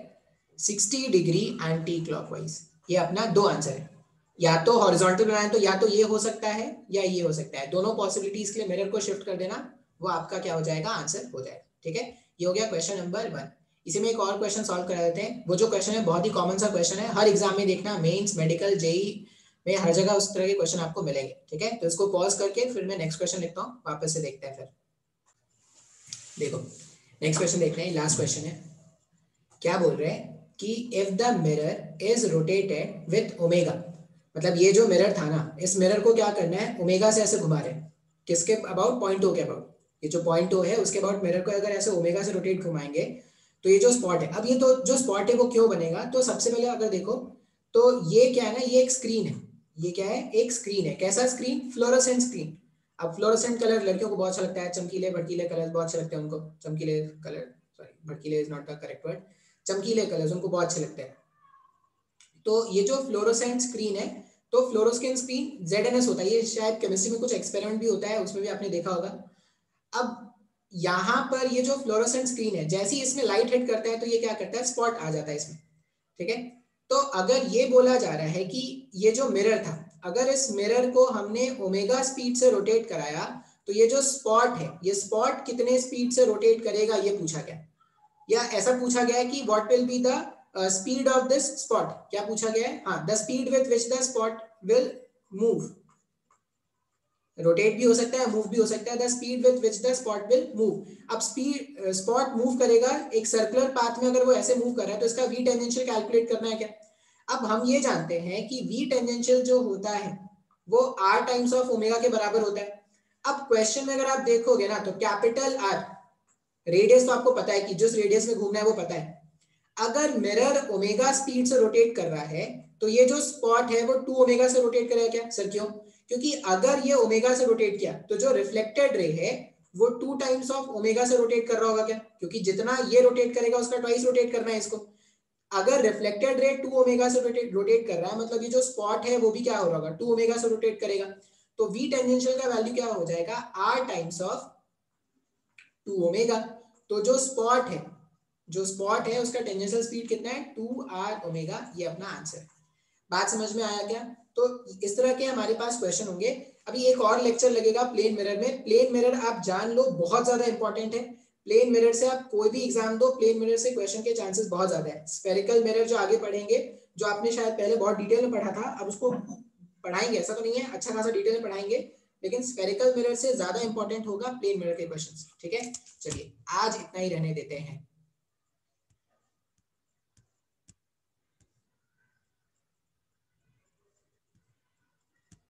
60 degree anti clockwise. ये अपना दो आंसर है, या तो हॉरिजॉन्टल बनाए तो या तो ये हो सकता है या ये हो सकता है। दोनों पॉसिबिलिटीज के लिए मिरर को शिफ्ट कर देना, वो आपका क्या हो जाएगा? आंसर हो जाएगा, ठीक है। ये हो गया क्वेश्चन नंबर 1। इसी में एक और क्वेश्चन सॉल्व करा देते हैं। वो जो क्वेश्चन है बहुत ही कॉमन सा क्वेश्चन है, हर एग्जाम में देखना, मेंस, मेडिकल, जेई में हर जगह उस तरह के क्वेश्चन आपको मिलेंगे, ठीक है। तो इसको पॉज करके फिर मैं नेक्स्ट क्वेश्चन लिखता हूँ, वापस से देखते हैं। फिर देखो नेक्स्ट क्वेश्चन देखते हैं, लास्ट क्वेश्चन है। क्या बोल रहे हैं कि if the mirror is rotated with omega, मतलब ये जो मिरर था ना, इस मिरर को क्या करना है? ओमेगा से ऐसे घुमा रहे हैं। किसके अबाउट? पॉइंट ओ के अबाउट। ये जो पॉइंट ओ है उसके अबाउट मिरर को अगर ऐसे ओमेगा से रोटेट घुमाएंगे तो ये जो स्पॉट है, अब ये तो जो स्पॉट है वो क्यों बनेगा? तो सबसे पहले अगर देखो तो ये क्या है ना, ये एक स्क्रीन है। ये क्या है? एक स्क्रीन है। कैसा स्क्रीन? Fluorescent screen. अब फ्लोरोसेंट कलर लड़कियों को बहुत अच्छा लगता है, चमकीले भड़कीले कलर बहुत अच्छे लगते हैं उनको। चमकीले कलर, सॉरी भड़कीले is not the correct word, चमकीले कलर्स उनको बहुत अच्छे लगते हैं। तो ये जो फ्लोरोसेंट स्क्रीन है, तो फ्लोरोसेंट स्क्रीन ZNS होता है। ये शायद केमिस्ट्री में कुछ एक्सपेरिमेंट भी होता है, उसमें भी आपने देखा होगा। अब यहाँ पर ये जो फ्लोरोसेंट स्क्रीन है, जैसे ही इसमें लाइट हिट करता है तो ये क्या करता है? स्पॉट आ जाता है इसमें, ठीक है। तो अगर ये बोला जा रहा है कि ये जो मिरर था, अगर इस मिरर को हमने ओमेगा स्पीड से रोटेट कराया तो ये जो स्पॉट है, ये स्पॉट कितने स्पीड से रोटेट करेगा ये पूछा गया, या ऐसा पूछा गया है कि what will be the speed of this spot, क्या पूछा गया है, हाँ, the speed with which the spot will move, rotate भी हो सकता है, मूव भी हो सकता है, the speed with which the spot will move. अब स्पीड स्पॉट मूव करेगा एक सर्कुलर पाथ में, अगर वो ऐसे मूव कर रहा है तो इसका वी टेंजेंशियल कैलकुलेट करना है क्या। अब हम ये जानते हैं कि वी टेंजेंशियल जो होता है वो r टाइम्स ऑफ ओमेगा के बराबर होता है। अब क्वेश्चन में अगर आप देखोगे ना तो कैपिटल R, रेडियस तो आपको पता है कि जिस रेडियस में घूमना है वो पता है। अगर मिरर ओमेगा स्पीड से रोटेट कर रहा है तो ये जो स्पॉट है वो 2 ओमेगा से रोटेट करेगा क्या सर, क्यों, क्योंकि अगर ये ओमेगा से रोटेट किया तो जो रिफ्लेक्टेड रे है वो 2 टाइम्स ऑफ ओमेगा से रोटेट कर रहा होगा क्या, क्योंकि जितना ये रोटेट करेगा उसका ट्वाइस रोटेट करना है इसको। अगर रिफ्लेक्टेड रे 2 ओमेगा से रोटेट कर रहा है मतलब ये जो स्पॉट है वो भी क्या हो रहा होगा, 2 ओमेगा से रोटेट करेगा। तो वी टेंजेंशियल का वैल्यू क्या हो जाएगा, r टाइम्स ऑफ 2 ओमेगा। तो जो स्पॉट है, जो स्पॉट है उसका टेंजेंशियल स्पीड कितना है, 2r ओमेगा, ये अपना आंसर है। बात समझ में आया क्या। तो इस तरह के हमारे पास क्वेश्चन होंगे। अभी एक और लेक्चर लगेगा प्लेन मिरर में। प्लेन मिरर आप जान लो बहुत ज्यादा इंपॉर्टेंट है। प्लेन मिरर से आप कोई भी एग्जाम दो, प्लेन मिरर से क्वेश्चन के चांसेस बहुत ज्यादा है। स्फेरिकल मिरर जो आगे पढ़ेंगे, जो आपने शायद पहले बहुत डिटेल में पढ़ा था, अब उसको पढ़ाएंगे, ऐसा तो नहीं है, अच्छा खासा डिटेल में पढ़ाएंगे, लेकिन स्फेरिकल मिरर से ज्यादा इंपॉर्टेंट होगा प्लेन मिरर के क्वेश्चंस। ठीक है, चलिए आज इतना ही रहने देते हैं।